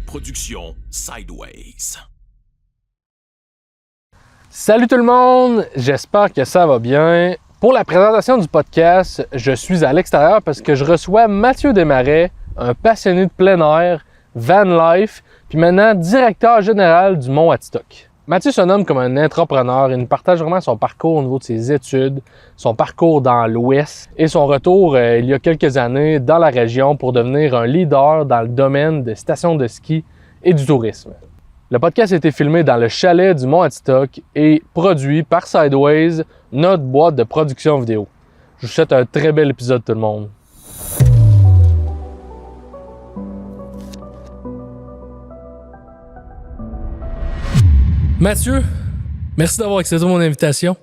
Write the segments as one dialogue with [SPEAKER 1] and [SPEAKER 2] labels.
[SPEAKER 1] production Sideways.
[SPEAKER 2] Salut tout le monde, j'espère que ça va bien. Pour la présentation du podcast, je suis à l'extérieur parce que je reçois Mathieu Desmarais, un passionné de plein air, van life, puis maintenant directeur général du Mont Atitok. Mathieu se nomme comme un entrepreneur et nous partage vraiment son parcours au niveau de ses études, son parcours dans l'Ouest et son retour il y a quelques années dans la région pour devenir un leader dans le domaine des stations de ski et du tourisme. Le podcast a été filmé dans le chalet du Mont Atitok et produit par Sideways, notre boîte de production vidéo. Je vous souhaite un très bel épisode tout le monde. Mathieu, merci d'avoir accepté mon invitation.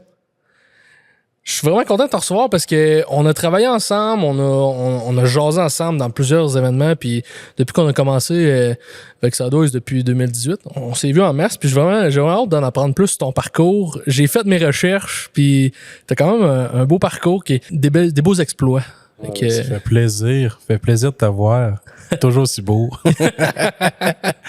[SPEAKER 2] Je suis vraiment content de te recevoir parce qu'on a travaillé ensemble, on a jasé ensemble dans plusieurs événements, puis depuis qu'on a commencé avec Sideways depuis 2018, on s'est vu en masse, puis j'ai vraiment hâte d'en apprendre plus sur ton parcours. J'ai fait mes recherches, puis t'as quand même un beau parcours, qui est des beaux exploits.
[SPEAKER 3] Ça fait plaisir de t'avoir. Toujours si beau.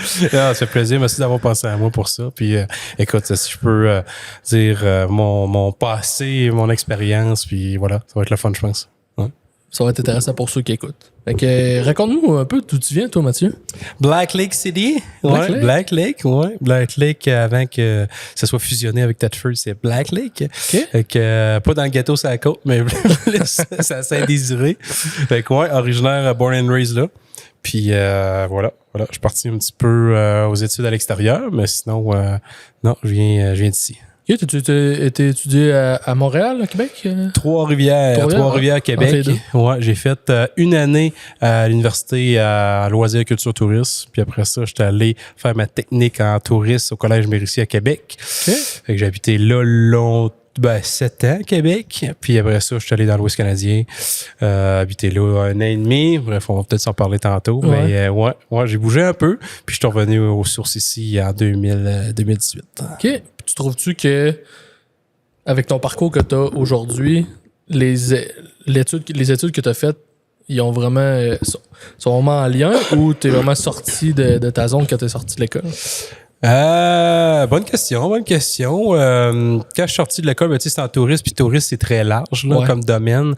[SPEAKER 3] Ça fait plaisir. Merci d'avoir pensé à moi pour ça. Puis, écoute, si je peux dire mon passé, mon expérience, puis voilà, ça va être le fun, je pense. Ouais.
[SPEAKER 2] Ça va être intéressant pour ceux qui écoutent. Fait que, raconte-nous un peu d'où tu viens, toi, Mathieu.
[SPEAKER 3] Black Lake City. Black Lake, avant que ça soit fusionné avec Thetford, c'est Black Lake.
[SPEAKER 2] Okay.
[SPEAKER 3] Fait que, pas dans le ghetto, c'est à la côte, mais c'est à Saint-Désiré. Fait que, originaire, born and raised là. Puis voilà, je suis parti un petit peu aux études à l'extérieur, mais sinon, non, je viens d'ici.
[SPEAKER 2] Ok, tu étais étudié à Montréal, à Québec?
[SPEAKER 3] Trois-Rivières, Québec. Ouais, j'ai fait une année à l'université à Loisirs Culture Tourisme. Puis après ça, j'étais allé faire ma technique en tourisme au Collège Mérisy à Québec. Okay. Fait que j'ai habité là longtemps. 7 ans à Québec. Puis après ça, je suis allé dans l'Ouest canadien. Habité là 1 an et demi. Bref, on va peut-être s'en parler tantôt. Ouais. Mais j'ai bougé un peu. Puis je suis revenu aux sources ici en 2018.
[SPEAKER 2] OK. Puis tu trouves-tu que, avec ton parcours que tu as aujourd'hui, les études que tu as faites, ils ont vraiment, sont vraiment en lien ou tu es vraiment sorti de ta zone quand tu es sorti de l'école?
[SPEAKER 3] Bonne question. Quand je suis sorti de l'école, c'était en tourisme, puis tourisme, c'est très large là, comme domaine.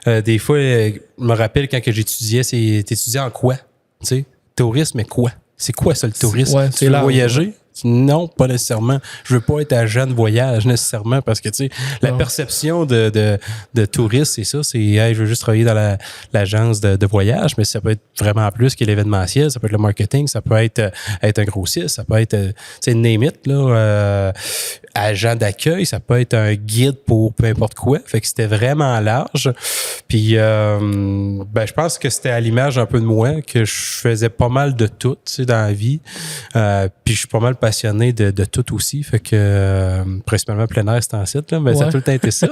[SPEAKER 3] Des fois, je me rappelle quand que j'étudiais, t'étudiais en quoi? Tu sais, tourisme, mais quoi? C'est quoi ça, le tourisme? Tu veux voyager? Ouais. Non, pas nécessairement. Je veux pas être agent de voyage nécessairement parce que, tu sais, la perception de touriste, c'est ça. C'est, hey, je veux juste travailler dans l'agence de voyage, mais ça peut être vraiment plus que l'événementiel, ça peut être le marketing, ça peut être un grossiste, ça peut être, tu sais, name it, là, agent d'accueil, ça peut être un guide pour peu importe quoi. Fait que c'était vraiment large. Puis, je pense que c'était à l'image un peu de moi, que je faisais pas mal de tout, tu sais, dans la vie. Puis je suis pas mal passionné de tout aussi. Fait que principalement plein air, c'est en site, là, mais ça a tout le temps été ça.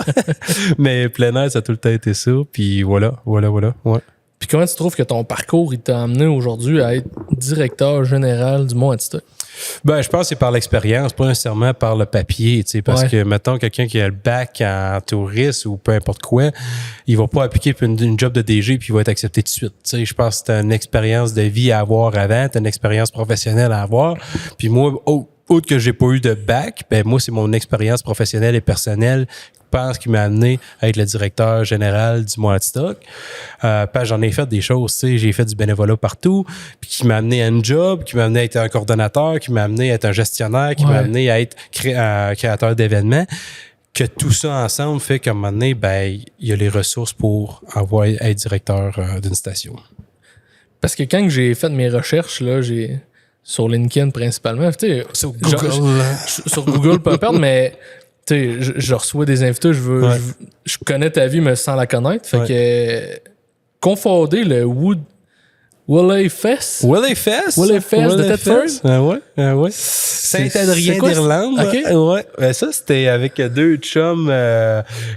[SPEAKER 3] Mais plein air, ça a tout le temps été ça. Puis voilà. Ouais.
[SPEAKER 2] Puis comment tu trouves que ton parcours il t'a amené aujourd'hui à être directeur général du Mont Atitok?
[SPEAKER 3] Je pense que c'est par l'expérience, pas nécessairement par le papier, tu sais, parce que, mettons, quelqu'un qui a le bac en tourisme ou peu importe quoi, il va pas appliquer pour une job de DG puis il va être accepté tout de suite, tu sais. Je pense que c'est une expérience de vie à avoir avant, c'est une expérience professionnelle à avoir. Puis moi, autre que j'ai pas eu de bac, moi, c'est mon expérience professionnelle et personnelle, je pense, qui m'a amené à être le directeur général du Mont Atitok. J'en ai fait des choses, tu sais, j'ai fait du bénévolat partout, puis qui m'a amené à un job, qui m'a amené à être un coordonnateur, qui m'a amené à être un gestionnaire, qui m'a amené à être créateur d'événements. Que tout ça ensemble fait qu'à un moment donné, il y a les ressources pour être directeur d'une station.
[SPEAKER 2] Parce que quand j'ai fait mes recherches, là, sur LinkedIn principalement, tu sais,
[SPEAKER 3] sur Google.
[SPEAKER 2] Sur Google, pas perdre, mais tu sais, je reçois des invités, je connais ta vie, mais sans la connaître. Fait que confonder le Willey Fest de Thetford.
[SPEAKER 3] Ouais. Saint-Adrien d'Irlande.
[SPEAKER 2] Okay.
[SPEAKER 3] Ouais. Ça, c'était avec 2 chums.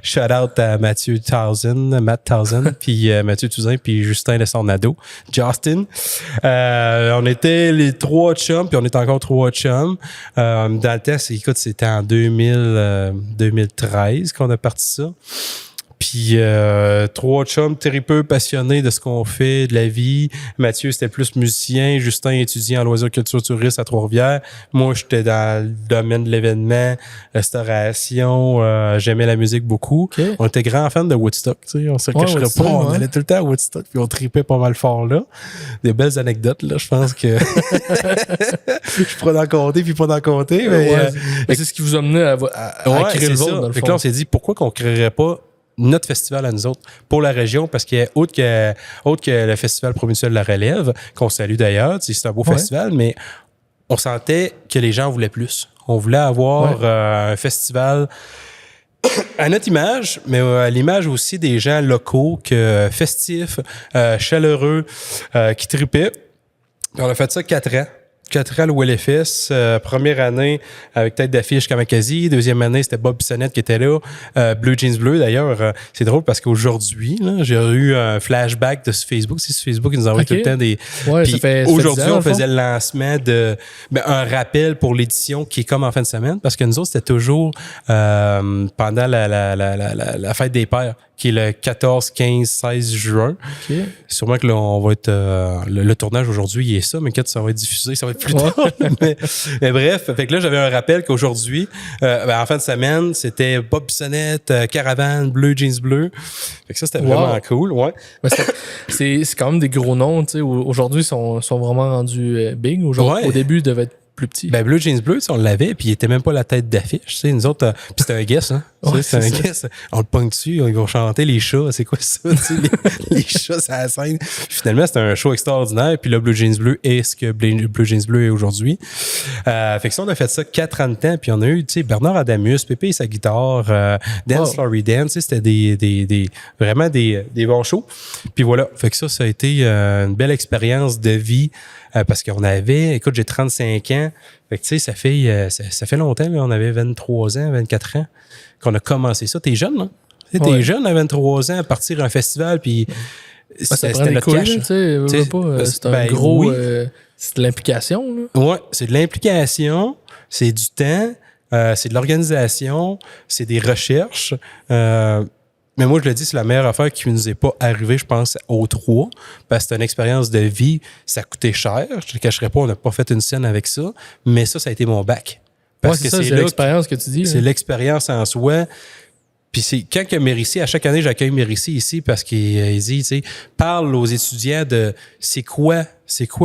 [SPEAKER 3] Shout out à Matt Townsend, puis Mathieu Touzin, puis Justin Lessonado, Justin. On était les 3 chums, puis on est encore 3 chums. Dans le temps, c'était en 2013 qu'on a parti ça. Puis Puis 3 chums très peu passionnés de ce qu'on fait, de la vie. Mathieu, c'était plus musicien. Justin, étudiant en loisirs culture touriste à Trois-Rivières. Moi, j'étais dans le domaine de l'événement, restauration. J'aimais la musique beaucoup.
[SPEAKER 2] Okay.
[SPEAKER 3] On était grands fans de Woodstock. Tu sais, on se cacherait pas. On allait tout le temps à Woodstock, puis on tripait pas mal fort là. Des belles anecdotes, là. Je pense que je pourrais en compter, puis pas en compter.
[SPEAKER 2] Mais c'est ce qui vous a mené à créer le vôtre, dans le fond.
[SPEAKER 3] Fait que là, on s'est dit, pourquoi qu'on créerait pas notre festival à nous autres pour la région, parce qu'il y a autre que le festival provincial de la Relève, qu'on salue d'ailleurs, c'est un beau festival, mais on sentait que les gens voulaient plus. On voulait avoir un festival à notre image, mais à l'image aussi des gens locaux, festifs, chaleureux, qui tripaient. Puis on a fait ça 4 ans. 4 ans le WLFS, première année avec tête d'affiche Kamakazi, deuxième année c'était Bob Bissonnette qui était là, Blue Jeans Bleu d'ailleurs, c'est drôle parce qu'aujourd'hui là, j'ai eu un flashback de Facebook, c'est sur Facebook ils nous envoient tout le temps des puis aujourd'hui on faisait le lancement de un rappel pour l'édition qui est comme en fin de semaine parce que nous autres c'était toujours pendant la fête des pères qui est le 14, 15, 16 juin. Okay. Sûrement que là, on va être... le tournage aujourd'hui, il est ça, mais quand ça va être diffusé, ça va être plus tard. mais bref, fait que là, j'avais un rappel qu'aujourd'hui, en fin de semaine, c'était Bob Bissonnette, Caravane, Bleu Jeans Bleu. Fait que ça, c'était vraiment cool, ouais.
[SPEAKER 2] C'est quand même des gros noms, tu sais. Aujourd'hui, ils sont vraiment rendus big. Aujourd'hui, au début, ils devaient être plus petit.
[SPEAKER 3] Bleu Jeans Bleu, on l'avait, puis il était même pas la tête d'affiche. Tu sais, nous autres, puis c'était un guess, hein. C'est un guess. On le pogne dessus, ils vont chanter les chats. C'est quoi ça? les chats, c'est la scène. Finalement, c'était un show extraordinaire. Puis là, Bleu Jeans Bleu est ce que Bleu Jeans Bleu est aujourd'hui. Fait que ça, on a fait ça 4 ans de temps. Puis on a eu, tu sais, Bernard Adamus, Pépé et sa guitare, Dance Laurie Dance. C'était vraiment des bons shows. Puis voilà. Fait que ça a été une belle expérience de vie. Parce qu'on avait, écoute, j'ai 35 ans. Fait que tu sais, ça fait longtemps, là, on avait 23 ans, 24 ans qu'on a commencé ça. T'es jeune, là? T'es jeune à 23 ans à partir à un festival, puis
[SPEAKER 2] c'était notre cash. C'est un gros... c'est de l'implication, là.
[SPEAKER 3] Ouais, c'est de l'implication, c'est du temps, c'est de l'organisation, c'est des recherches. Mais moi, je le dis, c'est la meilleure affaire qui ne nous est pas arrivée, je pense, aux 3. Parce que c'est une expérience de vie. Ça coûtait cher. Je ne te cacherai pas, on n'a pas fait une scène avec ça. Mais ça a été mon bac.
[SPEAKER 2] Parce que c'est l'expérience que tu dis.
[SPEAKER 3] C'est l'expérience en soi. Puis c'est quand que Mérissi, à chaque année, j'accueille Mérissi ici parce qu'il dit, tu sais, parle aux étudiants de c'est quoi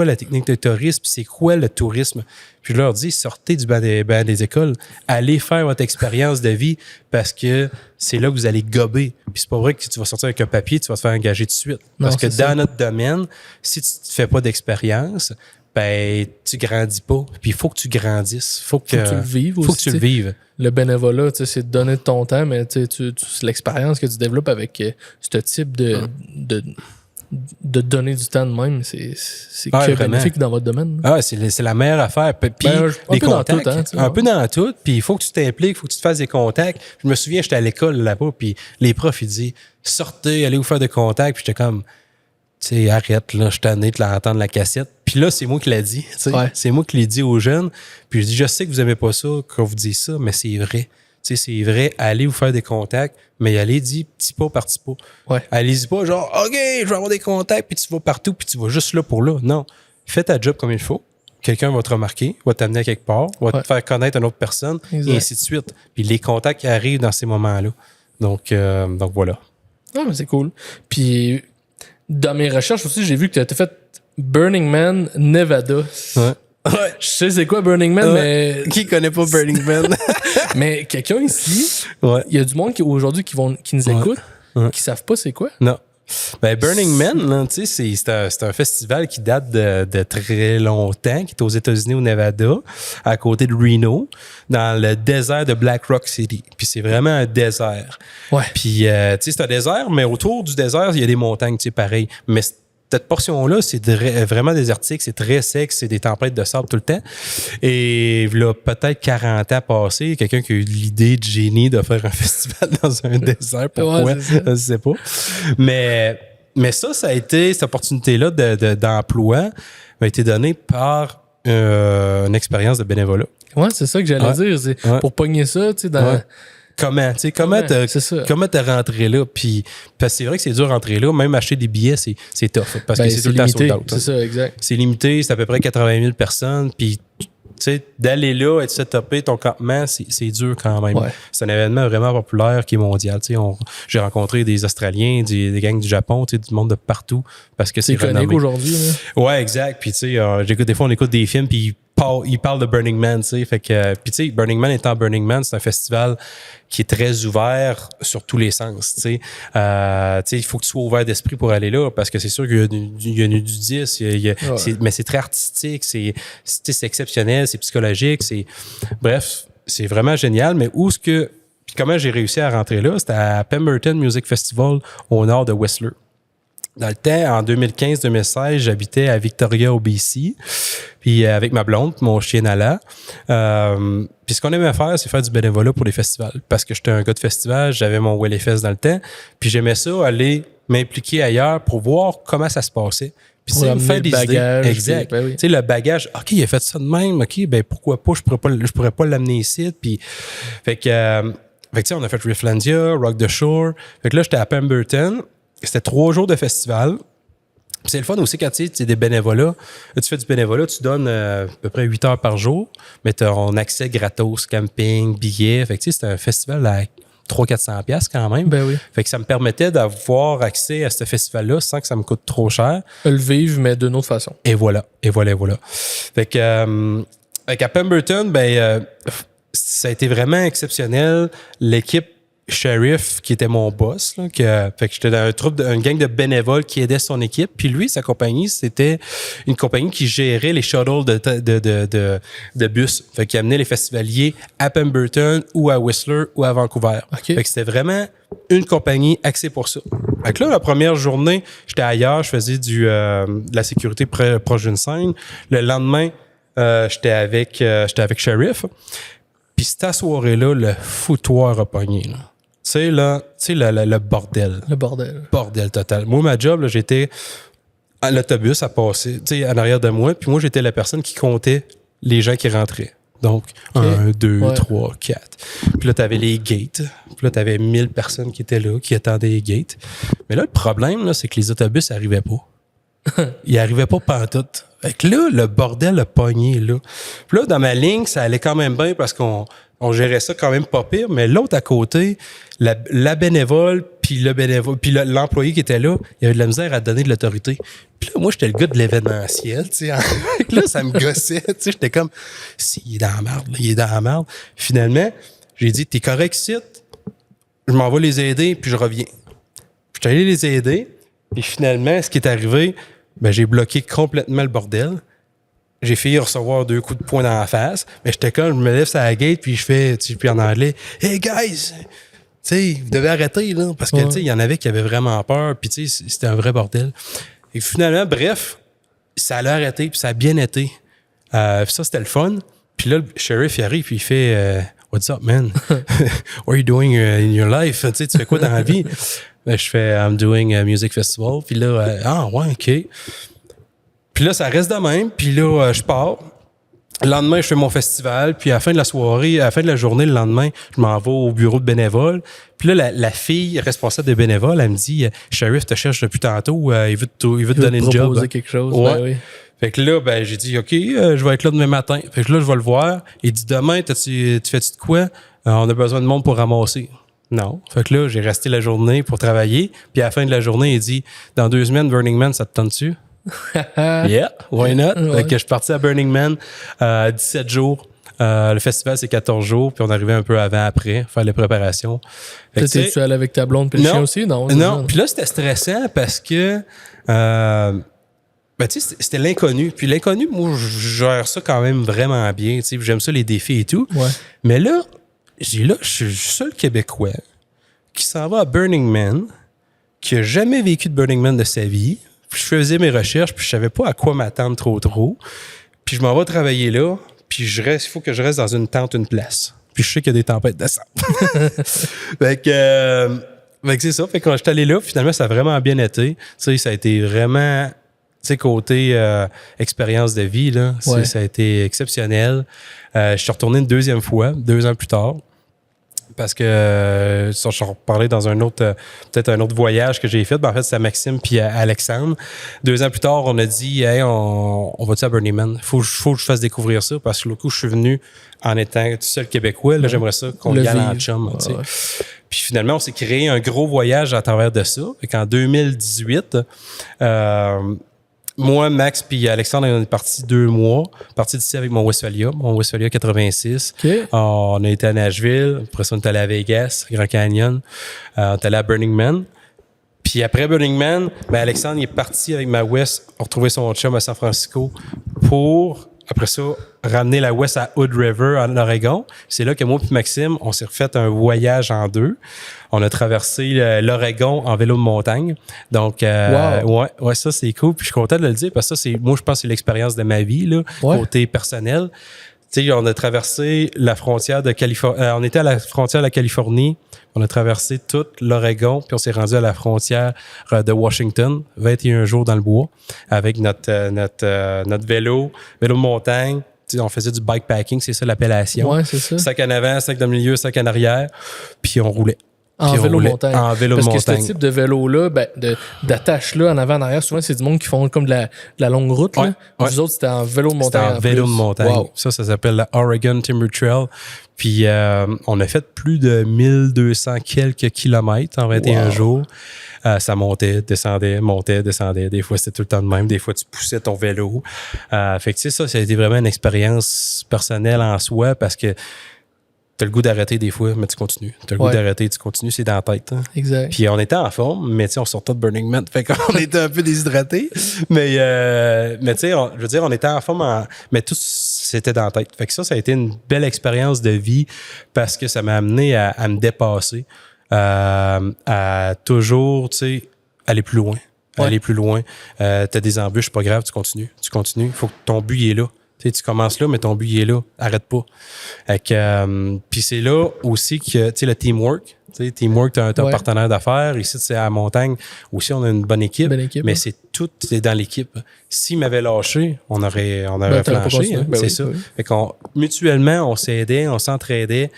[SPEAKER 3] la technique de tourisme, c'est quoi le tourisme. Puis je leur dis, sortez du banc des écoles, allez faire votre expérience de vie parce que c'est là que vous allez gober. Puis c'est pas vrai que tu vas sortir avec un papier, tu vas te faire engager tout de suite. Parce que dans notre domaine, si tu ne fais pas d'expérience, ben tu grandis pas. Puis il faut que tu grandisses. Faut que
[SPEAKER 2] tu le vives aussi.
[SPEAKER 3] Faut que tu le vives.
[SPEAKER 2] Le bénévolat, c'est de donner de ton temps, mais c'est l'expérience que tu développes avec ce type de donner du temps de même, c'est bénéfique dans votre domaine.
[SPEAKER 3] Ah, c'est la meilleure affaire. Puis les contacts, un peu dans tout. Puis il faut que tu t'impliques, il faut que tu te fasses des contacts. Je me souviens, j'étais à l'école là-bas, puis les profs, ils disaient « Sortez, allez vous faire des contacts. » Puis j'étais comme... Tu sais, arrête, là, je suis tanné de l'entendre la cassette. Puis là, c'est moi qui l'ai dit. C'est moi qui l'ai dit aux jeunes. Puis je dis, je sais que vous aimez pas ça quand vous dites ça, mais c'est vrai. Tu sais, c'est vrai, allez vous faire des contacts, mais allez dit petit pas par petit pas.
[SPEAKER 2] Ouais.
[SPEAKER 3] Allez-y pas genre, OK, je vais avoir des contacts, puis tu vas partout, puis tu vas juste là pour là. Non. Fais ta job comme il faut. Quelqu'un va te remarquer, va t'amener à quelque part, va te faire connaître une autre personne, et ainsi de suite. Puis les contacts qui arrivent dans ces moments-là. Donc voilà.
[SPEAKER 2] Ah, mais c'est cool. Puis... Dans mes recherches aussi, j'ai vu que tu as fait Burning Man, Nevada.
[SPEAKER 3] Ouais.
[SPEAKER 2] Je sais c'est quoi Burning Man, mais...
[SPEAKER 3] Qui connaît pas Burning Man?
[SPEAKER 2] Mais quelqu'un ici, il y a du monde aujourd'hui qui nous écoute, qui savent pas c'est quoi.
[SPEAKER 3] Non. Ben Burning Man, là, tu sais, c'est un festival qui date de très longtemps, qui est aux États-Unis, au Nevada, à côté de Reno, dans le désert de Black Rock City. Puis c'est vraiment un désert.
[SPEAKER 2] Ouais.
[SPEAKER 3] Puis, tu sais, c'est un désert, mais autour du désert, il y a des montagnes, tu sais, pareil. Mais cette portion-là, c'est vraiment désertique, c'est très sec, c'est des tempêtes de sable tout le temps. Et là, peut-être 40 ans passés, quelqu'un qui a eu l'idée de génie de faire un festival dans un désert. Pourquoi? Je ne sais pas. Mais ça a été, cette opportunité-là d'emploi m'a été donnée par une expérience de bénévolat.
[SPEAKER 2] Ouais, c'est ça que j'allais dire. C'est pour pogner ça, tu sais,
[SPEAKER 3] comment t'es rentré là? Puis, parce que c'est vrai que c'est dur de rentrer là. Même acheter des billets, c'est tough. Parce que c'est tout le temps sold out.
[SPEAKER 2] C'est ça, exact.
[SPEAKER 3] C'est limité, c'est à peu près 80 000 personnes. Puis, tu sais, d'aller là et de setuper ton campement, c'est dur quand même.
[SPEAKER 2] Ouais.
[SPEAKER 3] C'est un événement vraiment populaire qui est mondial. Tu sais, j'ai rencontré des Australiens, des gangs du Japon, tu sais, du monde de partout. Parce que c'est
[SPEAKER 2] iconique aujourd'hui. Là.
[SPEAKER 3] Ouais, exact. Puis, tu sais, des fois, on écoute des films, puis il parle de Burning Man, tu sais. Fait que, puis, tu sais, Burning Man étant Burning Man, c'est un festival qui est très ouvert sur tous les sens, tu sais. Tu sais, il faut que tu sois ouvert d'esprit pour aller là, parce que c'est sûr qu'il y a du 10, mais c'est très artistique, c'est exceptionnel, c'est psychologique, bref, c'est vraiment génial. Mais puis comment j'ai réussi à rentrer là, c'était à Pemberton Music Festival au nord de Whistler. Dans le temps, en 2015-2016, j'habitais à Victoria, au BC, puis avec ma blonde, mon chien Nala. Puis ce qu'on aimait faire, c'est faire du bénévolat pour les festivals. Parce que j'étais un gars de festival, j'avais mon Welly Fest dans le temps, puis j'aimais ça, aller m'impliquer ailleurs pour voir comment ça se passait. Puis
[SPEAKER 2] pour amener
[SPEAKER 3] des
[SPEAKER 2] bagage.
[SPEAKER 3] Idées. Exact.
[SPEAKER 2] Ben oui.
[SPEAKER 3] Tu sais, le bagage, OK, il a fait ça de même, OK, ben pourquoi pas, je pourrais pas l'amener ici. Puis, fait que tu sais, on a fait Rifflandia, Rock the Shore. Fait que là, j'étais à Pemberton. C'était 3 jours de festival. Puis c'est le fun aussi quand tu sais des bénévolats. Là, tu fais du bénévolat, tu donnes à peu près 8 heures par jour, mais tu as un accès gratos, camping, billets. Fait que tu sais, c'était un festival à 300-400$ quand même.
[SPEAKER 2] Ben oui.
[SPEAKER 3] Fait que ça me permettait d'avoir accès à ce festival-là sans que ça me coûte trop cher.
[SPEAKER 2] Le vivre, mais d'une autre façon.
[SPEAKER 3] Et voilà. Fait que à Pemberton, ça a été vraiment exceptionnel. L'équipe Sheriff, qui était mon boss, là, fait que j'étais dans une gang de bénévoles qui aidait son équipe. Puis lui, sa compagnie, c'était une compagnie qui gérait les shuttles de bus. Fait qu'il amenait les festivaliers à Pemberton ou à Whistler ou à Vancouver.
[SPEAKER 2] Okay.
[SPEAKER 3] Fait que c'était vraiment une compagnie axée pour ça. Fait que là, la première journée, j'étais ailleurs, je faisais de la sécurité proche d'une scène. Le lendemain, j'étais avec Sheriff. Puis cette soirée-là, le foutoir a pogné, là. Tu sais, le bordel.
[SPEAKER 2] Le bordel.
[SPEAKER 3] Bordel total. Moi, ma job, là, j'étais à l'autobus à passer, tu sais, en arrière de moi. Puis moi, j'étais la personne qui comptait les gens qui rentraient. Donc, 1, 2, 3, 4. Puis là, t'avais les gates. Puis là, t'avais 1000 personnes qui étaient là, qui attendaient les gates. Mais là, le problème, là, c'est que les autobus n'arrivaient pas. Ils n'arrivaient pas pantoute. Fait que là, le bordel a pogné, là. Puis là, dans ma ligne, ça allait quand même bien parce qu'on gérait ça quand même pas pire, mais l'autre à côté, la bénévole, puis l'employé qui était là, il avait de la misère à donner de l'autorité. Puis là, moi, j'étais le gars de l'événementiel, tu sais. Là, ça me gossait, tu sais. J'étais comme, si, il est dans la merde, Finalement, j'ai dit, t'es correct, ici? Je m'en vais les aider, puis je reviens. Puis j'étais allé les aider, puis finalement, ce qui est arrivé, j'ai bloqué complètement le bordel. J'ai failli recevoir 2 coups de poing dans la face. Mais j'étais comme, je me lève sur la gate, puis je fais, puis en anglais, « Hey guys! » Tu sais, vous devez arrêter, là. Parce que, tu sais, il y en avait qui avaient vraiment peur, puis tu sais, c'était un vrai bordel. Et finalement, bref, ça allait arrêter, puis ça a bien été. Ça, c'était le fun. Puis là, le shérif, il arrive, puis il fait, What's up, man? What are you doing in your life? Tu sais, tu fais quoi dans la vie? Je fais, I'm doing a music festival. Puis là, ouais, OK. Puis là, ça reste de même. Puis là, je pars. Le lendemain, je fais mon festival. Puis à la fin de la soirée, à la fin de la journée, le lendemain, je m'en vais au bureau de bénévoles. Puis là, la fille responsable des bénévoles, elle me dit, Sheriff te cherche depuis tantôt. Il veut te donner une job.
[SPEAKER 2] Proposer quelque chose.
[SPEAKER 3] Ouais.
[SPEAKER 2] Ben oui.
[SPEAKER 3] Fait que là, j'ai dit, OK, je vais être là demain matin. Fait que là, je vais le voir. Il dit, demain, tu fais-tu de quoi? On a besoin de monde pour ramasser. Non. Fait que là, j'ai resté la journée pour travailler. Puis à la fin de la journée, il dit, dans 2 semaines, Burning Man, ça te tente-tu? Yeah, why not?
[SPEAKER 2] Ouais.
[SPEAKER 3] Fait que je suis parti à Burning Man 17 jours. Le festival, c'est 14 jours. Puis on arrivait un peu après, faire les préparations.
[SPEAKER 2] T'es-tu allé avec ta blonde et le chien aussi? Non.
[SPEAKER 3] Puis là, c'était stressant parce que... tu sais, c'était l'inconnu. Puis l'inconnu, moi, je gère ça quand même vraiment bien. Tu sais, j'aime ça, les défis et tout.
[SPEAKER 2] Ouais.
[SPEAKER 3] Mais là, je suis le seul Québécois qui s'en va à Burning Man, qui a jamais vécu de Burning Man de sa vie. Puis je faisais mes recherches, puis je savais pas à quoi m'attendre trop. Puis je m'en vais travailler là, puis il faut que je reste dans une tente, une place. Puis je sais qu'il y a des tempêtes de sang. Fait que c'est ça. Fait que quand j'étais allé là, finalement, ça a vraiment bien été. Tu sais, ça a été vraiment... Tu sais, côté expérience de vie, là, ça a été exceptionnel. Je suis retourné une 2e fois, 2 ans plus tard. Parce que ça, je vais reparler dans un autre, peut-être un autre voyage que j'ai fait. Ben, en fait, c'est Maxime puis Alexandre. 2 ans plus tard, on a dit, hey, on va-tu à Burning Man? Faut que je fasse découvrir ça parce que le coup, je suis venu en étant tout seul Québécois. Là, j'aimerais ça qu'on y aille en chum. Tu sais. Puis finalement, on s'est créé un gros voyage à travers de ça. Fait qu'en 2018, moi, Max puis Alexandre, on est partis 2 mois. Partis d'ici avec mon Westphalia 86.
[SPEAKER 2] Okay.
[SPEAKER 3] On a été à Nashville. Après ça, on est allé à Vegas, Grand Canyon. On est allé à Burning Man. Puis après Burning Man, ben Alexandre il est parti avec ma West, retrouver son chum à San Francisco pour, après ça, ramener la West à Hood River, en Oregon. C'est là que moi et Maxime, on s'est refait un voyage en 2. On a traversé l'Oregon en vélo de montagne. Donc, ouais, ça, c'est cool. Puis je suis content de le dire parce que ça, moi, je pense que c'est l'expérience de ma vie, là, côté personnel. Tu sais, on a traversé la frontière de Californie. On était à la frontière de la Californie. On a traversé toute l'Oregon, puis on s'est rendu à la frontière de Washington, 21 jours dans le bois, avec notre vélo de montagne. Tu sais, on faisait du bikepacking, c'est ça l'appellation.
[SPEAKER 2] Ouais, c'est ça.
[SPEAKER 3] Sac en avant, sac dans le milieu, sac en arrière, puis on roulait.
[SPEAKER 2] En vélo de montagne.
[SPEAKER 3] En vélo de montagne.
[SPEAKER 2] Parce que ce type de vélo-là, d'attache-là, en avant, en arrière, souvent, c'est du monde qui font comme de la longue route.
[SPEAKER 3] Ouais,
[SPEAKER 2] là. Vous autres, c'était en vélo de montagne.
[SPEAKER 3] C'était en vélo de montagne. Wow. Ça s'appelle la Oregon Timber Trail. Puis on a fait plus de 1200 quelques kilomètres en 21 jours. Ça montait, descendait. Des fois, c'était tout le temps de même. Des fois, tu poussais ton vélo. Fait que tu sais, ça a été vraiment une expérience personnelle en soi parce que t'as le goût d'arrêter des fois, mais tu continues. T'as le goût d'arrêter, tu continues, c'est dans la tête. Hein.
[SPEAKER 2] Exact.
[SPEAKER 3] Puis on était en forme, mais tu sais, on sortait de Burning Man, fait qu'on était un peu déshydratés. Mais tu sais, je veux dire, on était en forme, mais tout c'était dans la tête. Fait que ça a été une belle expérience de vie parce que ça m'a amené à me dépasser, à toujours, tu sais, aller plus loin. Aller plus loin. T'as des embûches, pas grave, tu continues. Il faut que ton but il est là. Tu commences là, mais ton but il est là. Arrête pas. Puis c'est là aussi que le teamwork. Teamwork, tu as un partenaire d'affaires. Ici, c'est à la montagne. Aussi, on a une bonne équipe. Mais c'est tout dans l'équipe. S'il m'avait lâché, on aurait flanché. Hein, c'est ça. Oui. Fait qu'on, mutuellement, on s'aidait, on s'entraidait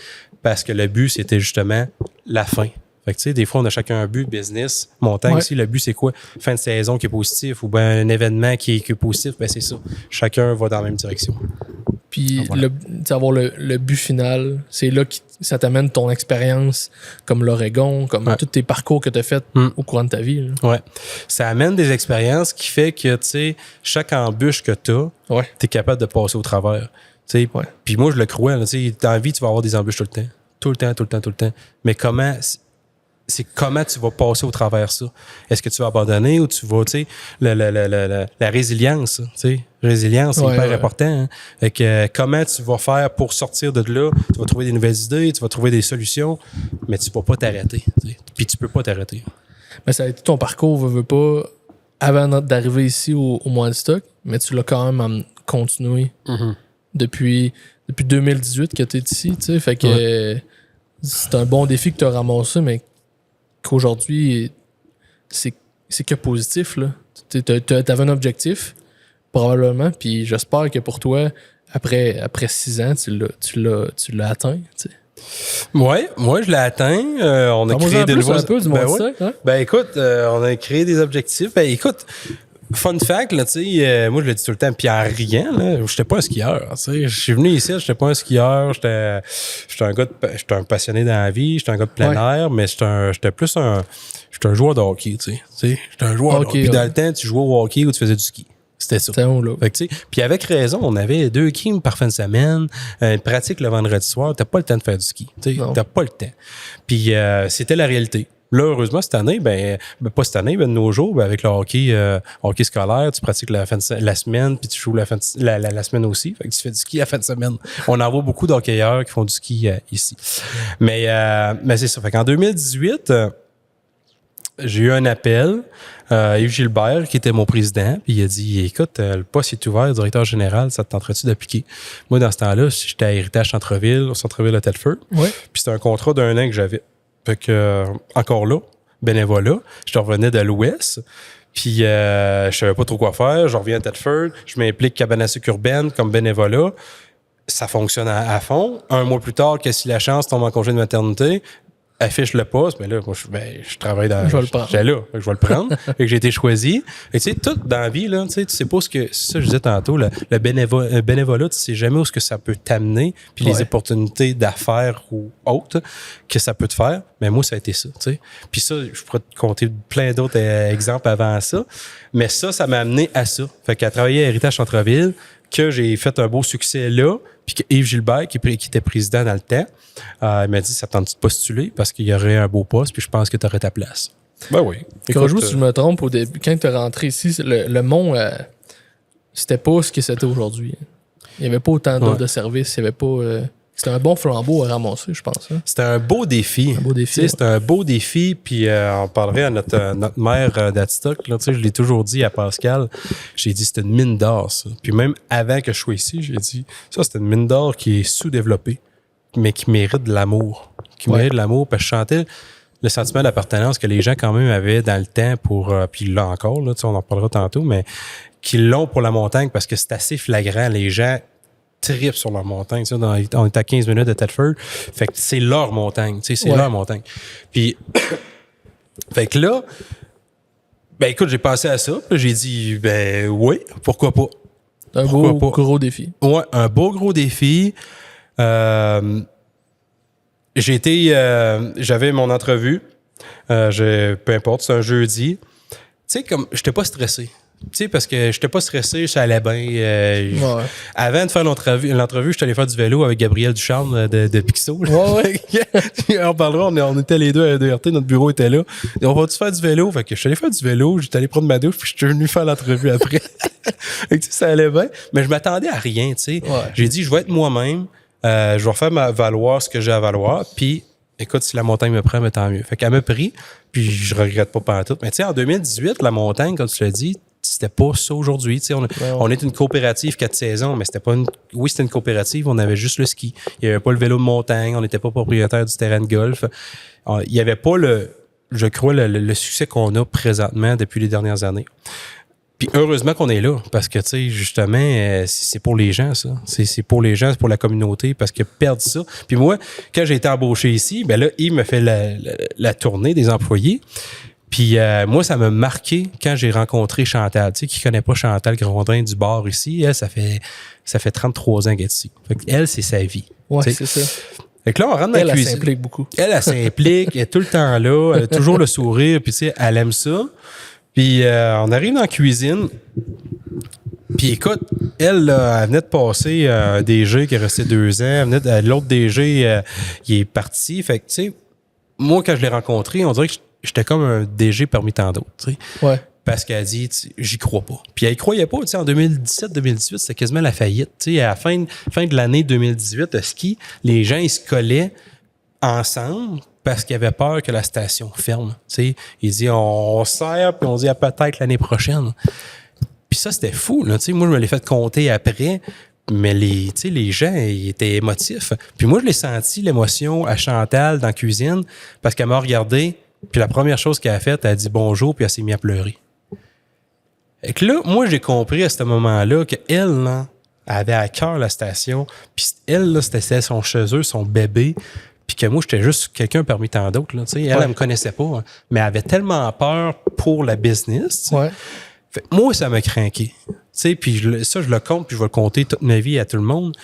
[SPEAKER 3] parce que le but, c'était justement la fin. Fait que, tu sais, des fois, on a chacun un but, business, montagne aussi. Le but, c'est quoi? Fin de saison qui est positif ou bien un événement qui est positif, ben c'est ça. Chacun va dans la même direction.
[SPEAKER 2] Puis, avoir le but final, c'est là que ça t'amène ton expérience comme l'Oregon, comme tous tes parcours que tu as fait au courant de ta vie. Là.
[SPEAKER 3] Ouais. Ça amène des expériences qui fait que, tu sais, chaque embûche que tu as, tu es capable de passer au travers. Tu sais, puis moi, je le crois. Tu sais, dans la vie, tu vas avoir des embûches tout le temps. Tout le temps. Mais comment tu vas passer au travers ça. Est-ce que tu vas abandonner ou tu vas, tu sais, la résilience, tu sais. Résilience, c'est hyper important. Hein? Fait que, comment tu vas faire pour sortir de là? Tu vas trouver des nouvelles idées, tu vas trouver des solutions, mais tu vas pas t'arrêter. T'sais. Puis tu peux pas t'arrêter.
[SPEAKER 2] Mais ça a été ton parcours, veux pas, avant d'arriver ici au Moinestock, mais tu l'as quand même continué depuis 2018 que tu es ici, tu sais. Fait que c'est un bon défi que tu as ramassé, mais qu'aujourd'hui, c'est que positif, là. T'avais un objectif, probablement, puis j'espère que pour toi, après 6 ans, tu l'as atteint, tu sais.
[SPEAKER 3] Ouais, moi je l'ai atteint. On a créé des nouveaux...
[SPEAKER 2] un peu du
[SPEAKER 3] Ben écoute, on a créé des objectifs. Ben écoute, fun fact, là, tu sais, moi je le dis tout le temps, puis en riant, là, j'étais pas un skieur. Tu sais, je suis venu ici, j'étais pas un skieur, j'étais un passionné dans la vie, j'étais un gars de plein air, mais j'étais un joueur de hockey, tu sais. J'étais un joueur de hockey. Puis dans le temps, tu jouais au hockey ou tu faisais du ski. C'était ça. Fait que, puis avec raison, on avait 2 games par fin de semaine, une pratique le vendredi soir, t'as pas le temps de faire du ski. T'as pas le temps. Puis c'était la réalité. Là, heureusement, cette année, pas cette année, de nos jours, avec le hockey scolaire, tu pratiques la semaine, puis tu joues la semaine aussi. Fait que tu fais du ski la fin de semaine. On en voit beaucoup d'hockeyeurs qui font du ski ici. Mais c'est ça. Fait qu'en 2018, j'ai eu un appel. Yves Gilbert, qui était mon président, puis il a dit, écoute, le poste est ouvert, directeur général, ça te tenterait-tu d'appliquer? Moi, dans ce temps-là, j'étais à Héritage Centre-Ville, au centre-ville de Telford. Puis c'était un contrat d'1 an que j'avais. Fait que, encore là, bénévolat, je revenais de l'Ouest, puis je savais pas trop quoi faire, je reviens à Telford, je m'implique cabane à sucre urbaine comme bénévolat. ça fonctionne à fond. Un mois plus tard, que si la chance tombe en congé de maternité, affiche le poste, mais là, moi, je travaille dans...
[SPEAKER 2] Je vais le prendre.
[SPEAKER 3] J'étais là, je vais le prendre. Fait que j'ai été choisi. Et tu sais, tout dans la vie, là, tu sais pas ce que... Ça, je disais tantôt, le bénévolat, tu sais jamais où ce que ça peut t'amener, puis les opportunités d'affaires ou autres que ça peut te faire. Mais moi, ça a été ça, tu sais. Puis ça, je pourrais te compter plein d'autres exemples avant ça. Mais ça m'a amené à ça. Fait qu'à travailler à Héritage Centre-Ville, que j'ai fait un beau succès là, puis que Yves Gilbert, qui était président dans le temps, il m'a dit, ça tente de postuler parce qu'il y aurait un beau poste, puis je pense que tu aurais ta place. Ben oui.
[SPEAKER 2] Corrige-moi si je me trompe, au début, quand tu es rentré ici, le Mont, c'était pas ce que c'était aujourd'hui. Il n'y avait pas autant d'offres de services, il y avait pas... C'était un bon flambeau à ramasser, je pense. Hein?
[SPEAKER 3] C'était un beau défi.
[SPEAKER 2] Un beau défi.
[SPEAKER 3] C'était un beau défi, puis on parlerait à notre maire d'Adstock. Là, je l'ai toujours dit à Pascal. J'ai dit c'était une mine d'or, ça. Puis même avant que je sois ici, j'ai dit ça, c'est une mine d'or qui est sous-développée, mais qui mérite de l'amour. Mérite de l'amour, parce que je sentais le sentiment d'appartenance que les gens quand même avaient dans le temps pour... puis là encore, là, on en parlera tantôt, mais qu'ils l'ont pour la montagne parce que c'est assez flagrant. Les gens tripent sur leur montagne. On est à 15 minutes de Thetford. Fait que c'est leur montagne. C'est leur montagne. Puis, fait que là, ben écoute, j'ai pensé à ça. Puis j'ai dit, ben oui, pourquoi pas.
[SPEAKER 2] Un beau gros défi.
[SPEAKER 3] Ouais, un beau gros défi. J'avais mon entrevue. Peu importe, c'est un jeudi. Tu sais, comme, j'étais pas stressé. Tu sais, parce que j'étais pas stressé, ça allait bien. Avant de faire l'entrevue, j'étais allé faire du vélo avec Gabriel Ducharme de Pixo. On parlera, on était les deux à EDRT, notre bureau était là. On va-tu faire du vélo? Fait que je suis allé faire du vélo, j'étais allé prendre ma douche, puis je suis venu faire l'entrevue après. Fait que, ça allait bien. Mais je m'attendais à rien, tu sais. J'ai dit, je vais être moi-même, je vais faire valoir ce que j'ai à valoir, puis écoute, si la montagne me prend, mais tant mieux. Fait qu'elle m'a pris, puis je regrette pas pantoute. Mais tu sais, en 2018, la montagne, comme tu l'as dit, c'était pas ça aujourd'hui. On est une coopérative 4 saisons, mais c'était pas oui, c'était une coopérative, on avait juste le ski. Il n'y avait pas le vélo de montagne, on n'était pas propriétaire du terrain de golf. Il n'y avait pas je crois, le succès qu'on a présentement depuis les dernières années. Puis heureusement qu'on est là, parce que, tu sais, justement, c'est pour les gens, ça. C'est pour les gens, c'est pour la communauté, parce que perdre ça. Puis moi, quand j'ai été embauché ici, ben là, il me fait la tournée des employés. Puis moi, ça m'a marqué quand j'ai rencontré Chantal, tu sais, qui connaît pas Chantal Grondin du bar ici. Elle, ça fait 33 ans qu'elle est ici. Fait qu'elle, c'est sa vie.
[SPEAKER 2] Ouais, c'est ça.
[SPEAKER 3] Fait que là, on rentre dans la cuisine.
[SPEAKER 2] Elle s'implique beaucoup.
[SPEAKER 3] Elle s'implique, elle est tout le temps là, elle a toujours le sourire, puis tu sais, elle aime ça. Puis on arrive dans la cuisine, puis écoute, elle venait de passer un DG qui est resté 2 ans, l'autre DG qui est parti. Fait que tu sais, moi, quand je l'ai rencontré, on dirait que j'étais comme un DG parmi tant d'autres, tu sais.
[SPEAKER 2] Ouais.
[SPEAKER 3] Parce qu'elle a dit, j'y crois pas. Puis elle y croyait pas, tu sais, en 2017-2018, c'était quasiment la faillite. Tu sais, à la fin de l'année 2018, le ski, les gens, ils se collaient ensemble parce qu'ils avaient peur que la station ferme. Tu sais, ils disaient, on sert, puis on dit, peut-être l'année prochaine. Puis ça, c'était fou, là. Tu sais, moi, je me l'ai fait compter après. Mais les gens, ils étaient émotifs. Puis moi, je l'ai senti, l'émotion à Chantal dans la cuisine, parce qu'elle m'a regardé, puis la première chose qu'elle a faite, elle a dit bonjour, puis elle s'est mise à pleurer. Et que là, moi, j'ai compris à ce moment-là qu'elle, là, avait à cœur la station, puis elle, là, c'était son chez eux, son bébé, puis que moi, j'étais juste quelqu'un parmi tant d'autres, là, tu sais. Elle me connaissait pas, hein, mais elle avait tellement peur pour la business, fait, moi, ça m'a craqué. Tu sais, puis je le compte, puis je vais le compter toute ma vie à tout le monde.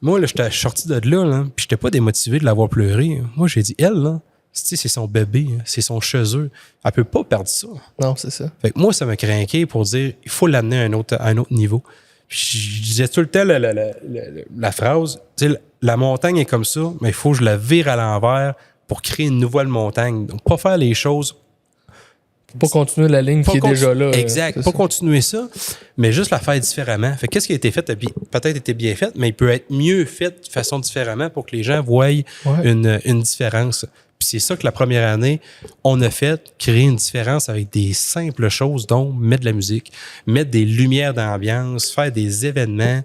[SPEAKER 3] Moi, là, j'étais sorti de là, puis j'étais pas démotivé de l'avoir pleuré. Moi, j'ai dit, elle, là, c'est son bébé, c'est son chez eux. Elle peut pas perdre ça.
[SPEAKER 2] Non, c'est ça.
[SPEAKER 3] Fait que moi, ça m'a craqué pour dire, il faut l'amener à un autre niveau. Puis je disais tout le temps la phrase, tu sais, la montagne est comme ça, mais il faut que je la vire à l'envers pour créer une nouvelle montagne. Donc, pas faire les choses...
[SPEAKER 2] Pas continuer la ligne qui est déjà là.
[SPEAKER 3] Exact. Pas continuer ça, mais juste la faire différemment. Fait qu'est-ce qui a été fait a peut-être été bien fait, mais il peut être mieux fait de façon différemment pour que les gens voient une différence. Puis c'est ça que la première année, on a fait, créer une différence avec des simples choses, dont mettre de la musique, mettre des lumières d'ambiance, faire des événements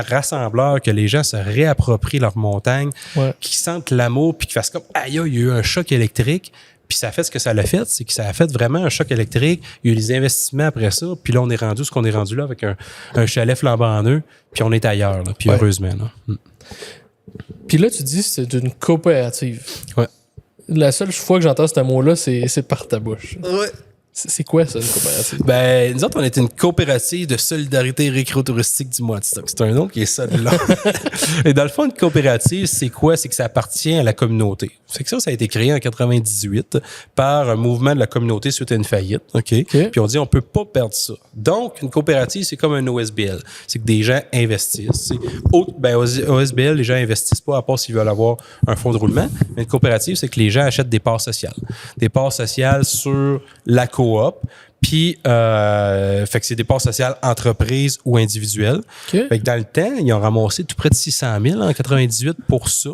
[SPEAKER 3] rassembleurs, que les gens se réapproprient leur montagne, qu'ils sentent l'amour, puis qu'ils fassent comme « Aïe, il y a eu un choc électrique », Puis ça a fait ce que ça l'a fait, c'est que ça a fait vraiment un choc électrique. Il y a eu des investissements après ça. Puis là, on est rendu ce qu'on est rendu là avec un chalet flambant neuf. Puis on est ailleurs, là, puis heureusement. Là.
[SPEAKER 2] Puis là, tu dis que c'est une coopérative.
[SPEAKER 3] Ouais.
[SPEAKER 2] La seule fois que j'entends ce mot-là, c'est par ta bouche.
[SPEAKER 3] Ouais.
[SPEAKER 2] C'est quoi ça, une coopérative?
[SPEAKER 3] Ben, nous autres, on est une coopérative de solidarité récréotouristique du Mois-de-Stock. C'est un nom qui est ça de là. Et dans le fond, une coopérative, c'est quoi? C'est que ça appartient à la communauté. C'est que ça a été créé en 98 par un mouvement de la communauté suite à une faillite. OK? Puis on dit, on peut pas perdre ça. Donc, une coopérative, c'est comme un OSBL. C'est que des gens investissent. Au OSBL, les gens investissent pas à part s'ils veulent avoir un fonds de roulement. Mais une coopérative, c'est que les gens achètent des parts sociales. Des parts sociales sur la coop. Puis, fait que c'est des parts sociales entreprises ou individuelles. Fait que dans le temps, ils ont ramassé tout près de 600 000 en 98 pour ça.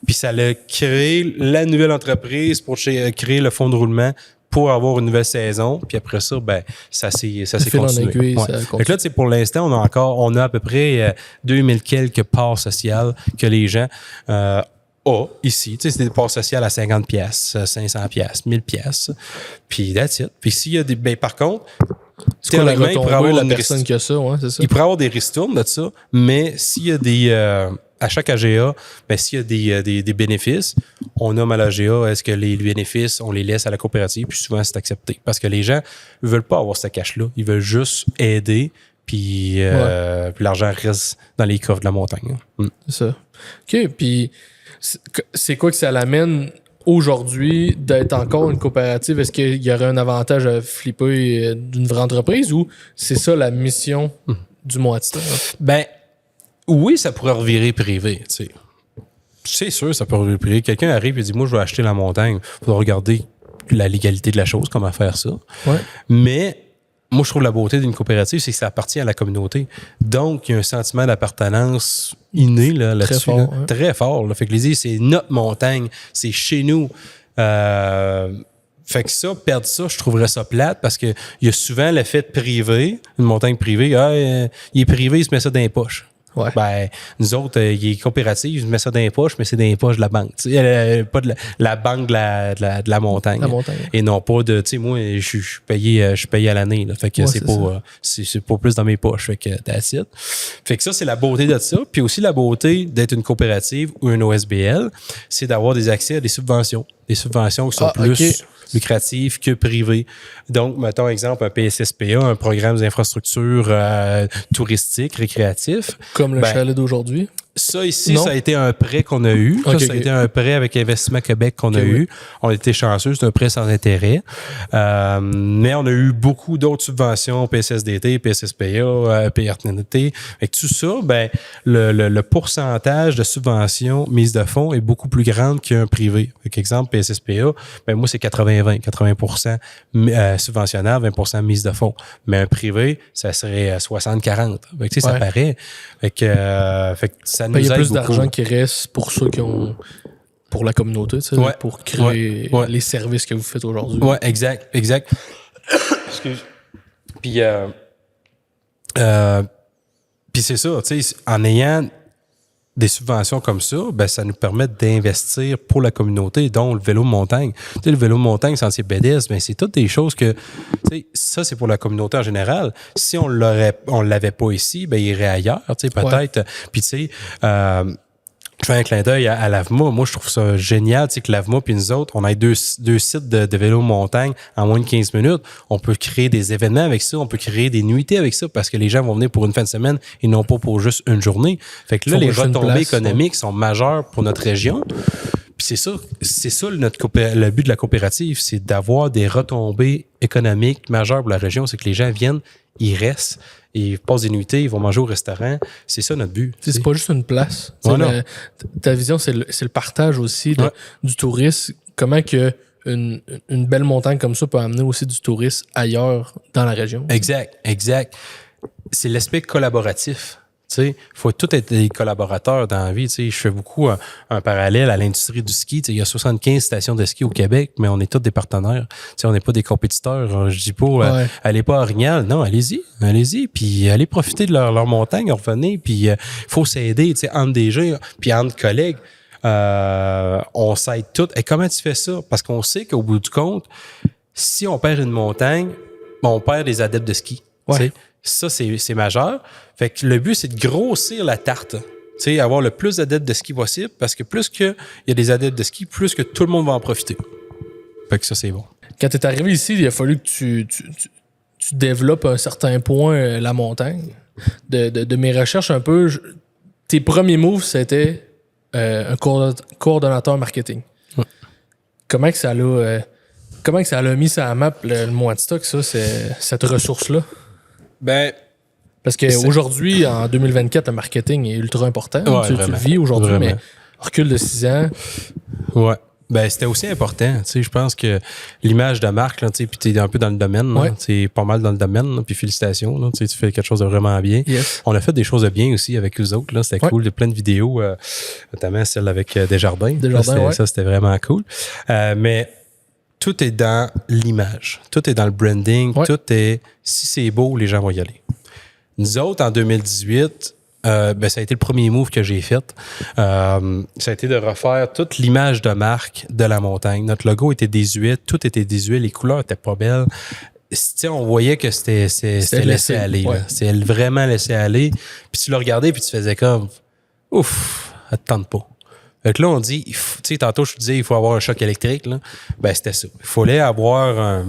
[SPEAKER 3] Puis ça a créé la nouvelle entreprise pour créer le fonds de roulement pour avoir une nouvelle saison. Puis après ça, ben ça s'est continué. Fait que là, pour l'instant, on a à peu près 2000 quelques parts sociales que les gens ici. Tu sais, c'est des parts sociales à 50 pièces, 500 pièces, 1000 pièces. Puis that's it. Puis s'il y a des... Ben, par contre,
[SPEAKER 2] théoriquement, il pourrait avoir la personne qui a ça, ouais, c'est ça.
[SPEAKER 3] Il pourrait avoir des ristournes de ça, mais s'il y a des... à chaque AGA, ben, s'il y a des bénéfices, on nomme à l'AGA, est-ce que les bénéfices, on les laisse à la coopérative, puis souvent, c'est accepté. Parce que les gens ne veulent pas avoir ce cash-là. Ils veulent juste aider, puis l'argent reste dans les coffres de la montagne.
[SPEAKER 2] C'est ça. OK, puis... C'est quoi que ça l'amène aujourd'hui d'être encore une coopérative? Est-ce qu'il y aurait un avantage à flipper d'une vraie entreprise ou c'est ça la mission du Mois-de-Stock?
[SPEAKER 3] Ben, oui, ça pourrait revirer privé, tu sais. C'est sûr, ça peut revirer privé. Quelqu'un arrive et dit, moi, je veux acheter la montagne. Il faudra regarder la légalité de la chose, comment faire ça.
[SPEAKER 2] Ouais.
[SPEAKER 3] Mais... moi, je trouve la beauté d'une coopérative, c'est que ça appartient à la communauté. Donc, il y a un sentiment d'appartenance inné là-dessus.
[SPEAKER 2] Très fort. Hein.
[SPEAKER 3] Très fort. Là. Fait que les îles, c'est notre montagne. C'est chez nous. Fait que ça, perdre ça, je trouverais ça plate parce que il y a souvent l'effet de privé, une montagne privée. Il est privé, il se met ça dans les poches.
[SPEAKER 2] Ouais.
[SPEAKER 3] Ben, nous autres, il est coopératif, il se met ça dans les poches, mais c'est dans les poches de la banque. Pas de la banque de la montagne.
[SPEAKER 2] La montagne.
[SPEAKER 3] Et non pas de, tu sais, moi, je suis payé à l'année. Là, fait que c'est pas plus dans mes poches. Fait que that's it. Fait que ça, c'est la beauté de ça. Puis aussi la beauté d'être une coopérative ou une OSBL, c'est d'avoir des accès à des subventions. Des subventions qui sont plus lucratives que privées. Donc, mettons exemple, un PSSPA, un programme d'infrastructure touristique, récréatif.
[SPEAKER 2] Comme le chalet d'aujourd'hui?
[SPEAKER 3] Ça, ici, ça a été un prêt qu'on a eu. Ça a été un prêt avec Investissement Québec qu'on a eu. On a été chanceux, c'est un prêt sans intérêt. Mais on a eu beaucoup d'autres subventions, PSSDT, PSSPA, PRTNT. Avec tout ça, ben, le pourcentage de subventions mises de fonds est beaucoup plus grande qu'un privé. Par exemple, PSSPA, ben, moi, c'est 80-20. 80% subventionnable, 20% mise de fonds. Mais un privé, ça serait 60-40. Fait que, ça paraît. Fait que ça nous
[SPEAKER 2] il y a plus
[SPEAKER 3] beaucoup.
[SPEAKER 2] d'argent qui reste pour ceux qui ont... pour la communauté, tu sais, pour créer les services que vous faites aujourd'hui.
[SPEAKER 3] Ouais, exact. Excuse. Puis c'est ça, tu sais, en ayant des subventions comme ça, ben ça nous permet d'investir pour la communauté, dont le vélo de montagne. Tu sais, le vélo de montagne, sentier pédestre, ben c'est toutes des choses que, tu sais, ça c'est pour la communauté en général. Si on l'avait pas ici, ben il irait ailleurs, tu sais, peut-être. Puis tu sais, je fais un clin d'œil à l'AVMA. Moi, je trouve ça génial, tu sais, que l'AVMA puis nous autres, on a deux sites de vélo montagne en moins de 15 minutes. On peut créer des événements avec ça, on peut créer des nuitées avec ça parce que les gens vont venir pour une fin de semaine et non pas pour juste une journée. Fait que là, les retombées économiques sont majeures pour notre région. Puis c'est ça le but de la coopérative, c'est d'avoir des retombées économiques majeures pour la région. C'est que les gens viennent, ils restent, ils passent des nuitées, ils vont manger au restaurant. C'est ça notre but.
[SPEAKER 2] C'est pas juste une place. Ta vision, c'est le partage aussi du tourisme. Comment que une belle montagne comme ça peut amener aussi du tourisme ailleurs dans la région.
[SPEAKER 3] Exact. C'est l'aspect collaboratif. Tu sais, faut tout être des collaborateurs dans la vie. Tu sais, je fais beaucoup un parallèle à l'industrie du ski. Tu sais, il y a 75 stations de ski au Québec, mais on est tous des partenaires. Tu sais, on n'est pas des compétiteurs. Je dis pas, allez pas à Orignal. Non, allez-y. Puis allez profiter de leur montagne, revenez. Puis faut s'aider, tu sais, entre des gens, puis entre collègues. On s'aide tout. Et comment tu fais ça? Parce qu'on sait qu'au bout du compte, si on perd une montagne, on perd des adeptes de ski.
[SPEAKER 2] Ouais.
[SPEAKER 3] Ça, c'est majeur. Fait que le but, c'est de grossir la tarte. Avoir le plus d'adeptes de ski possible, parce que plus qu'il y a des adeptes de ski, plus que tout le monde va en profiter. Fait que ça, c'est bon.
[SPEAKER 2] Quand tu es arrivé ici, il a fallu que tu développes à un certain point la montagne. De mes recherches un peu, tes premiers moves, c'était un coordonnateur marketing.
[SPEAKER 3] Ouais.
[SPEAKER 2] Comment que ça l'a mis sur la map, le Moadstock, ça, cette ressource-là?
[SPEAKER 3] Ben,
[SPEAKER 2] parce qu'aujourd'hui, en 2024, le marketing est ultra important.
[SPEAKER 3] Ouais,
[SPEAKER 2] tu le vis aujourd'hui,
[SPEAKER 3] vraiment.
[SPEAKER 2] Mais recul de 6 ans.
[SPEAKER 3] Ouais. Ben, c'était aussi important. Je pense que l'image de marque, puis tu es un peu dans le domaine.
[SPEAKER 2] Ouais.
[SPEAKER 3] Tu es pas mal dans le domaine. Puis félicitations. Là, tu fais quelque chose de vraiment bien.
[SPEAKER 2] Yes.
[SPEAKER 3] On a fait des choses de bien aussi avec eux autres. Là. C'était cool. De plein de vidéos, notamment celle avec Desjardins. Ça, c'était vraiment cool. Mais tout est dans l'image. Tout est dans le branding.
[SPEAKER 2] Ouais.
[SPEAKER 3] Tout est... Si c'est beau, les gens vont y aller. Nous autres, en 2018... ça a été le premier move que j'ai fait. Ça a été de refaire toute l'image de marque de la montagne. Notre logo était désuet, tout était désuet, les couleurs étaient pas belles. On voyait que c'était laissé aller.
[SPEAKER 2] Ouais.
[SPEAKER 3] C'était vraiment laissé aller. Puis tu le regardais puis tu faisais comme ouf, ça te tente pas. Fait que là, on dit, tantôt je te disais, il faut avoir un choc électrique. Là. Ben, c'était ça. Il fallait avoir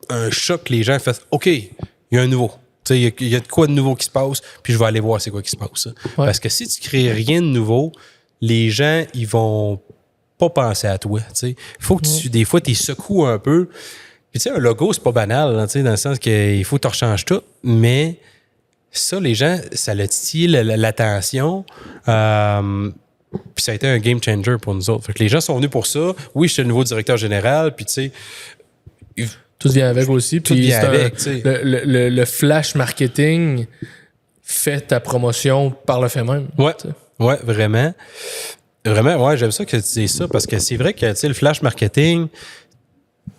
[SPEAKER 3] un choc que les gens fassent OK, il y a un nouveau. Il y a de quoi de nouveau qui se passe, puis je vais aller voir c'est quoi qui se passe. Ouais. Parce que si tu crées rien de nouveau, les gens, ils vont pas penser à toi. Il faut que des fois, tu secoues un peu. Puis un logo, c'est pas banal, là, dans le sens qu'il faut que tu rechanges tout, mais ça, les gens, ça a titillé l'attention. Puis ça a été un game changer pour nous autres. Fait que les gens sont venus pour ça. Oui, je suis le nouveau directeur général, puis tu sais...
[SPEAKER 2] Tout vient avec aussi.
[SPEAKER 3] Tout vient avec.
[SPEAKER 2] Le flash marketing fait ta promotion par le fait même.
[SPEAKER 3] Ouais, ouais, vraiment. Vraiment, ouais, j'aime ça que tu dises ça parce que c'est vrai que le flash marketing,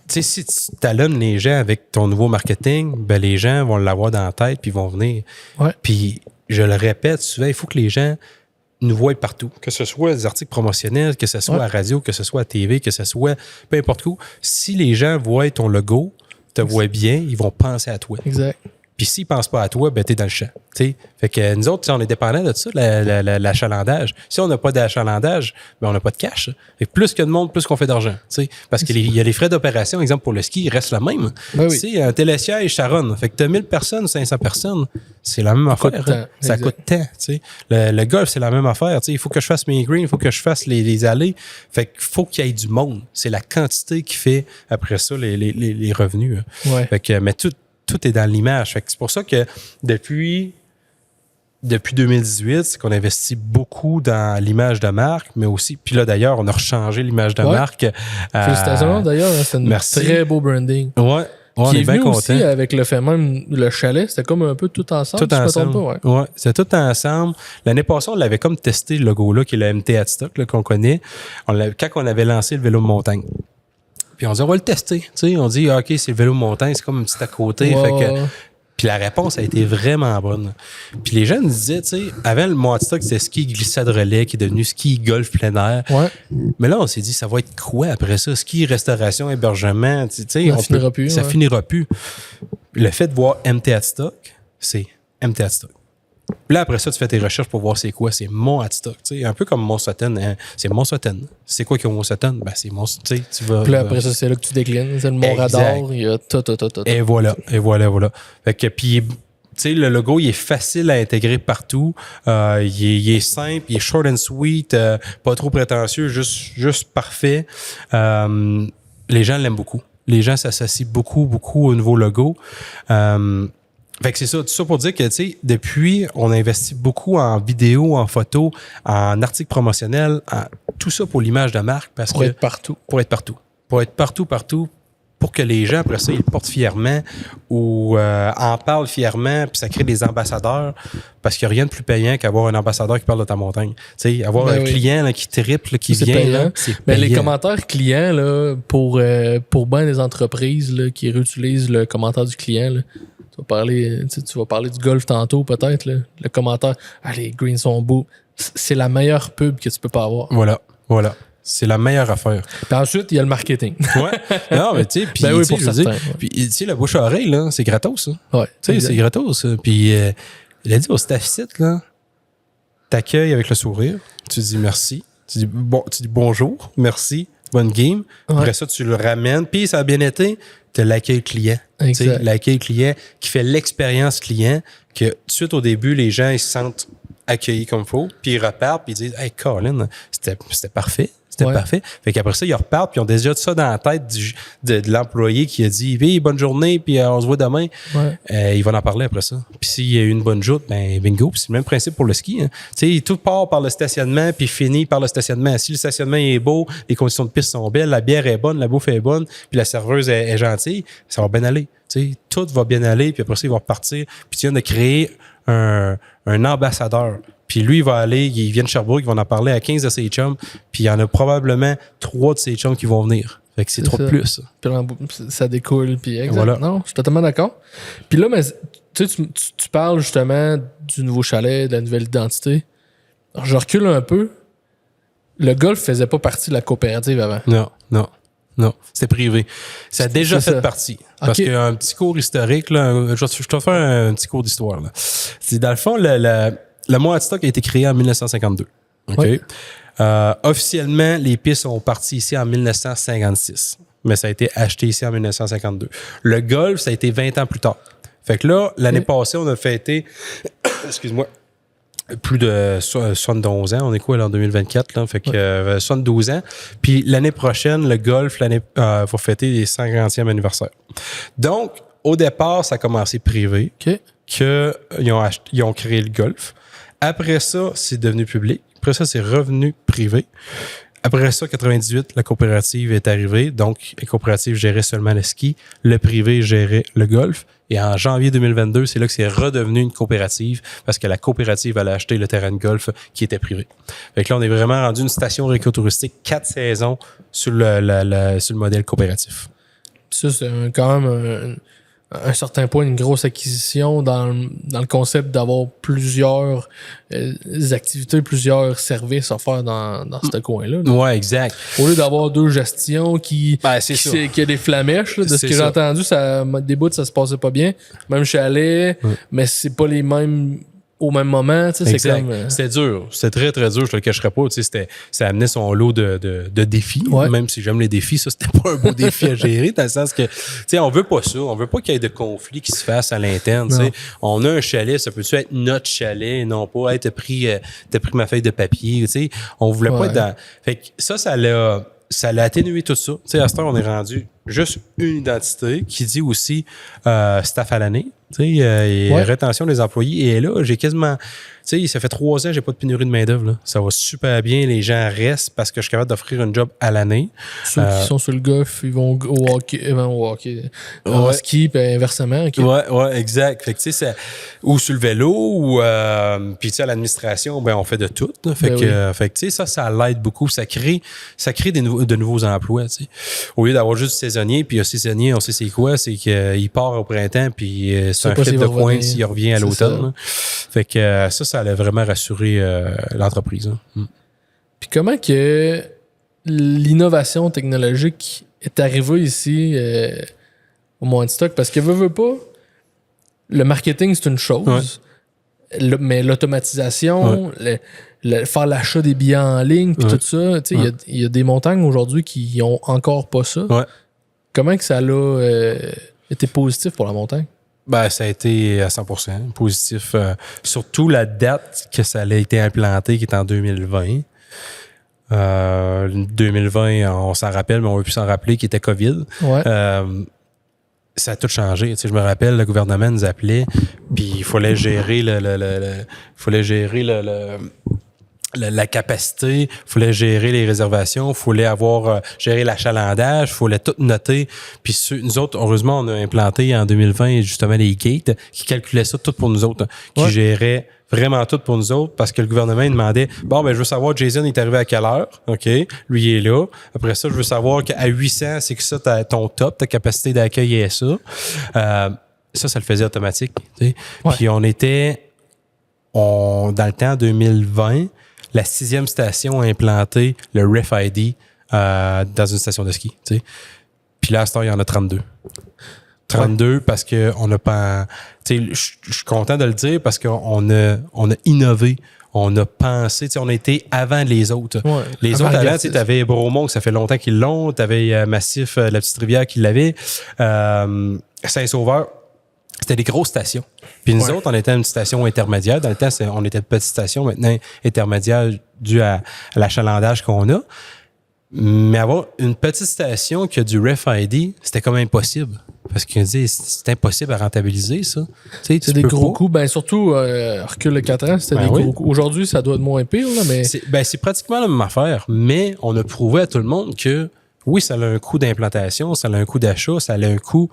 [SPEAKER 3] si tu talonnes les gens avec ton nouveau marketing, ben les gens vont l'avoir dans la tête puis ils vont venir.
[SPEAKER 2] Ouais.
[SPEAKER 3] Puis je le répète souvent, il faut que les gens nous voient partout. Que ce soit des articles promotionnels, que ce soit à la radio, que ce soit à la TV, que ce soit peu importe où. Si les gens voient ton logo, te voient bien, ils vont penser à toi.
[SPEAKER 2] Exact.
[SPEAKER 3] Puis s'ils ne pensent pas à toi, ben t'es dans le champ. T'sais. Fait que nous autres, on est dépendants de ça, l'achalandage. Si on n'a pas d'achalandage, ben on n'a pas de cash. Fait que plus que de monde, plus qu'on fait d'argent. Parce qu'il y a les frais d'opération, exemple pour le ski, ils restent le même.
[SPEAKER 2] Ben oui.
[SPEAKER 3] Un télésiège, ça run. Fait que tu as 1000 personnes, 500 personnes, c'est la même affaire. Ça coûte tant. Le golf, c'est la même affaire. Il faut que je fasse mes greens, il faut que je fasse les allées. Fait qu'il faut qu'il y ait du monde. C'est la quantité qui fait, après ça, les revenus.
[SPEAKER 2] Ouais.
[SPEAKER 3] Fait que, mais tout est dans l'image. Fait que c'est pour ça que depuis 2018, c'est qu'on investit beaucoup dans l'image de marque, mais aussi, puis là d'ailleurs, on a rechangé l'image de marque.
[SPEAKER 2] Félicitations d'ailleurs, c'est un très beau branding.
[SPEAKER 3] Ouais. On
[SPEAKER 2] qui
[SPEAKER 3] est bien content.
[SPEAKER 2] Aussi avec le fait même, le chalet, c'était comme un peu tout ensemble.
[SPEAKER 3] Tout ensemble. Ouais, c'était tout ensemble. L'année passée, on l'avait comme testé, le logo-là, qui est le MT Headstock, qu'on connaît, quand on avait lancé le vélo de montagne. Puis on dit, on va le tester. T'sais, on dit, OK, c'est le vélo de montagne, c'est comme un petit à côté.
[SPEAKER 2] Wow.
[SPEAKER 3] Fait que, puis la réponse a été vraiment bonne. Puis les gens nous disaient, tu sais, avant le Moadstock, c'était ski glissade relais qui est devenu ski golf plein air.
[SPEAKER 2] Ouais.
[SPEAKER 3] Mais là, on s'est dit, ça va être quoi après ça? Ski, restauration, hébergement. Tu sais, ça finira plus. Le fait de voir MT Headstock, c'est MT Headstock. Puis là, après ça, tu fais tes recherches pour voir c'est quoi. C'est mon Headstock. Un peu comme Mont Sutton. Hein. C'est Mont Sutton. C'est quoi qu'il y a au Mont Sutton? Ben, c'est mon... Tu vas...
[SPEAKER 2] Puis là, après ça, c'est là que tu déclines. C'est le Mont Radar. Il y a tout.
[SPEAKER 3] Et voilà. Fait que, puis, tu sais, le logo, il est facile à intégrer partout. Il est simple, il est short and sweet, pas trop prétentieux, juste parfait. Les gens l'aiment beaucoup. Les gens s'associent beaucoup au nouveau logo. Fait que c'est ça, tout ça pour dire que, tu sais, depuis, on a investi beaucoup en vidéo, en photo, en articles promotionnels, tout ça pour l'image de marque.
[SPEAKER 2] Pour être partout.
[SPEAKER 3] Pour être partout, pour que les gens, après ça, ils le portent fièrement ou en parlent fièrement, puis ça crée des ambassadeurs, parce qu'il n'y a rien de plus payant qu'avoir un ambassadeur qui parle de ta montagne. Tu sais, avoir un client là, qui triple, qui vient, là, c'est payant.
[SPEAKER 2] Mais les commentaires clients, là, pour bien des entreprises là, qui réutilisent le commentaire du client, là, tu vas parler du golf tantôt, peut-être. Là. Le commentaire, les greens sont beaux. C'est la meilleure pub que tu peux pas avoir.
[SPEAKER 3] Voilà. Voilà. C'est la meilleure affaire.
[SPEAKER 2] Puis ensuite, il y a le marketing.
[SPEAKER 3] Ouais. Non, mais tu sais, puis
[SPEAKER 2] Ben oui,
[SPEAKER 3] tu sais,
[SPEAKER 2] pour
[SPEAKER 3] je veux dire,
[SPEAKER 2] certains, ouais.
[SPEAKER 3] puis tu sais, la bouche à oreille, là, c'est gratos, ça.
[SPEAKER 2] Ouais.
[SPEAKER 3] Tu sais, c'est gratos, ça. Puis il a dit au staff site, là, t'accueilles avec le sourire, tu dis merci, tu dis bonjour, merci, bonne game.
[SPEAKER 2] Ouais.
[SPEAKER 3] Après ça, tu le ramènes, puis ça a bien été, t'as l'accueil client. Tu sais, l'accueil client qui fait l'expérience client, que tout de suite au début, les gens, ils se sentent accueillis comme il faut, puis ils repartent, puis ils disent « Hey, Colin, c'était parfait. » C'était parfait. Fait qu'après ça, ils repartent, puis ils ont déjà ça dans la tête de l'employé qui a dit hey, bonne journée, puis on se voit demain. Ouais. Ils vont en parler après ça. Puis s'il y a eu une bonne joute, ben bingo. Puis c'est le même principe pour le ski. Hein. Tu sais, tout part par le stationnement, puis finit par le stationnement. Si le stationnement est beau, les conditions de piste sont belles, la bière est bonne, la bouffe est bonne, puis la serveuse est gentille, ça va bien aller. Tu sais, tout va bien aller, puis après ça, ils vont repartir. Puis tu viens de créer un ambassadeur. Puis lui, il va aller, il vient de Sherbrooke, il va en parler à 15 de ses chums, puis il y en a probablement 3 de ses chums qui vont venir. Fait que c'est trop de plus.
[SPEAKER 2] Puis ça découle, puis exact.
[SPEAKER 3] Voilà.
[SPEAKER 2] Non, je suis totalement d'accord. Puis là, mais tu parles justement du nouveau chalet, de la nouvelle identité. Alors, je recule un peu. Le golf faisait pas partie de la coopérative avant.
[SPEAKER 3] Non, c'était privé. Ça a déjà fait partie. Parce qu'un petit cours historique, là, je vais te faire un petit cours d'histoire. Là. C'est dans le fond, le Moat Stock a été créé en 1952. OK? Oui. Officiellement, les pistes sont parties ici en 1956. Mais ça a été acheté ici en 1952. Le golf, ça a été 20 ans plus tard. Fait que là, l'année passée, on a fêté, excuse-moi, plus de 71 ans. On est quoi là en 2024? Là? Fait que 72 ans. Puis l'année prochaine, le golf, va fêter les 50e anniversaire. Donc, au départ, ça a commencé privé. Qu'ils ont créé le golf. Après ça, c'est devenu public. Après ça, c'est revenu privé. Après ça, 98, la coopérative est arrivée. Donc, la coopérative gérait seulement le ski. Le privé gérait le golf. Et en janvier 2022, c'est là que c'est redevenu une coopérative parce que la coopérative allait acheter le terrain de golf qui était privé. Fait que là, on est vraiment rendu une station récréotouristique 4 saisons sur le modèle coopératif.
[SPEAKER 2] Ça, c'est quand même un certain point, une grosse acquisition dans le concept d'avoir plusieurs activités, plusieurs services à faire dans ce coin-là. Là.
[SPEAKER 3] Ouais, exact.
[SPEAKER 2] Au lieu d'avoir 2 gestions qui a des flamèches, là, de ce que j'ai entendu, des bouts, ça se passait pas bien. Même chalet, mais c'est pas les mêmes au même moment, tu sais, c'est comme...
[SPEAKER 3] C'était dur. C'était très, très dur, je te le cacherai pas. Tu sais, ça amenait son lot de défis. Ouais. Même si j'aime les défis, ça, c'était pas un beau défi à gérer, dans le sens que, tu sais, on veut pas ça. On veut pas qu'il y ait de conflits qui se fassent à l'interne, tu sais. On a un chalet, ça peut-tu être notre chalet, non pas, hey, t'as pris ma feuille de papier, tu sais. On voulait pas être dans... Fait que ça l'a atténué tout ça. Tu sais, à ce temps, on est rendu juste une identité qui dit aussi staff à l'année. Tu sais, rétention des employés. Et là, j'ai quasiment... Tu sais, ça fait 3 ans que j'ai pas de pénurie de main-d'œuvre. Ça va super bien. Les gens restent parce que je suis capable d'offrir un job à l'année.
[SPEAKER 2] Ceux qui sont sur le golf, ils vont au hockey, au ski, puis inversement. Okay.
[SPEAKER 3] Ouais, exact. Fait que, tu sais, ou sur le vélo, ou puis tu sais, à l'administration, ben on fait de tout. Fait que, tu sais, ça l'aide beaucoup. Ça crée de nouveaux emplois. Tu sais. Au lieu d'avoir juste saisonnier, puis un saisonnier, on sait c'est quoi, c'est qu'il part au printemps, puis c'est un flip de coin s'il revient à l'automne. Fait que ça allait vraiment rassurer l'entreprise. Hein.
[SPEAKER 2] Puis comment que l'innovation technologique est arrivée ici au Moat Stock? Parce que veut pas, le marketing, c'est une chose, mais l'automatisation, faire l'achat des billets en ligne, puis tout ça, tu sais, il y a des montagnes aujourd'hui qui ont encore pas ça. Ouais. Comment que ça a été positif pour la montagne?
[SPEAKER 3] Ben, ça a été à 100% positif. Surtout la date que ça a été implanté, qui est en 2020. 2020, on s'en rappelle, mais on veut plus s'en rappeler, qui était COVID. Ouais. Ça a tout changé. Tu sais, je me rappelle, le gouvernement nous appelait, puis il fallait gérer la capacité, il fallait gérer les réservations, il fallait gérer l'achalandage, il fallait tout noter. Puis nous autres, heureusement, on a implanté en 2020 justement les gates qui calculaient ça tout pour nous autres, qui géraient vraiment tout pour nous autres parce que le gouvernement il demandait bon, ben je veux savoir Jason est arrivé à quelle heure, OK, lui il est là. Après ça, je veux savoir qu'à 800, c'est que ça, ton top, ta capacité d'accueil est ça. Ça le faisait automatique. Tu sais. Puis dans le temps 2020, la 6e station a implanté le RFID dans une station de ski. T'sais. Puis là, à ce temps, il y en a 32. 32 parce qu'on n'a pas... Je suis content de le dire parce qu'on a innové. On a pensé, on a été avant les autres.
[SPEAKER 2] Ouais,
[SPEAKER 3] les autres avant, tu avais Bromont, ça fait longtemps qu'ils l'ont. Tu avais Massif, la Petite Rivière qui l'avait. Saint-Sauveur, c'était des grosses stations. Puis nous autres, on était une station intermédiaire. Dans le temps, on était une petite station, maintenant intermédiaire dû à l'achalandage qu'on a. Mais avoir une petite station qui a du RFID, c'était comme impossible. Parce que c'est impossible à rentabiliser, ça.
[SPEAKER 2] C'est des gros coûts. Ben, surtout, recule de 4 ans, c'était des gros coûts. Aujourd'hui, ça doit être moins pire, là, mais...
[SPEAKER 3] C'est pratiquement la même affaire. Mais on a prouvé à tout le monde que, oui, ça a un coût d'implantation, ça a un coût d'achat, ça a un coût...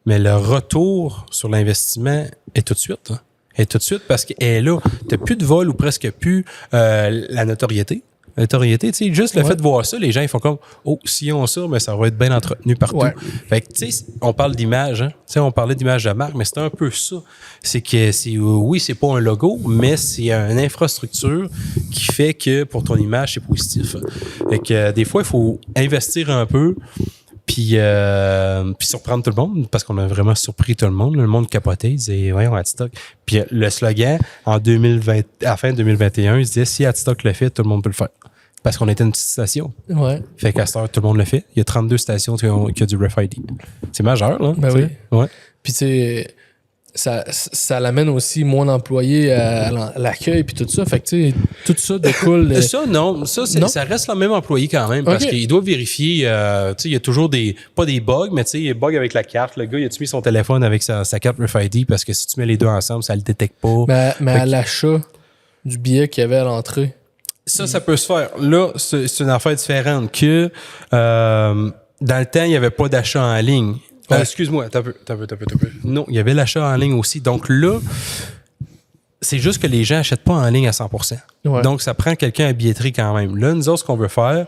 [SPEAKER 3] Mais le retour sur l'investissement est tout de suite. Hein. Est tout de suite parce qu'elle est là. T'as plus de vol ou presque plus la notoriété. La notoriété, tu sais, juste le fait de voir ça, les gens, ils font comme, oh, si on ça, mais ça va être bien entretenu partout. Ouais. Fait que, tu sais, on parle d'image, hein. Tu sais, on parlait d'image de marque, mais c'est un peu ça. C'est que, oui, c'est pas un logo, mais c'est une infrastructure qui fait que pour ton image, c'est positif. Fait que, des fois, il faut investir un peu. Puis surprendre tout le monde, parce qu'on a vraiment surpris tout le monde. Le monde capotait, il disait, voyons, Adstock. Puis le slogan, à la fin 2021, il se disait, si Adstock le fait, tout le monde peut le faire. Parce qu'on était une petite station.
[SPEAKER 2] Ouais.
[SPEAKER 3] Fait qu'à cette heure, tout le monde le fait. Il y a 32 stations qui ont du RFID. C'est majeur, là.
[SPEAKER 2] Ben oui.
[SPEAKER 3] Ouais.
[SPEAKER 2] Puis ça l'amène aussi moins d'employés à l'accueil puis tout ça. Fait que tu sais, tout ça découle...
[SPEAKER 3] Ça, non. Ça reste le même employé quand même parce qu'il doit vérifier... tu sais, il y a toujours pas des bugs, mais tu sais, il y a des bugs avec la carte. Le gars, il a-tu mis son téléphone avec sa carte RFID parce que si tu mets les deux ensemble, ça le détecte pas.
[SPEAKER 2] Mais à l'achat du billet qu'il y avait à l'entrée...
[SPEAKER 3] Ça peut se faire. Là, c'est une affaire différente que dans le temps, il n'y avait pas d'achat en ligne. Excuse-moi, t'as peu. Non, il y avait l'achat en ligne aussi. Donc là, c'est juste que les gens n'achètent pas en ligne à 100%. Ouais. Donc, ça prend quelqu'un à billetterie quand même. Là, nous autres, ce qu'on veut faire,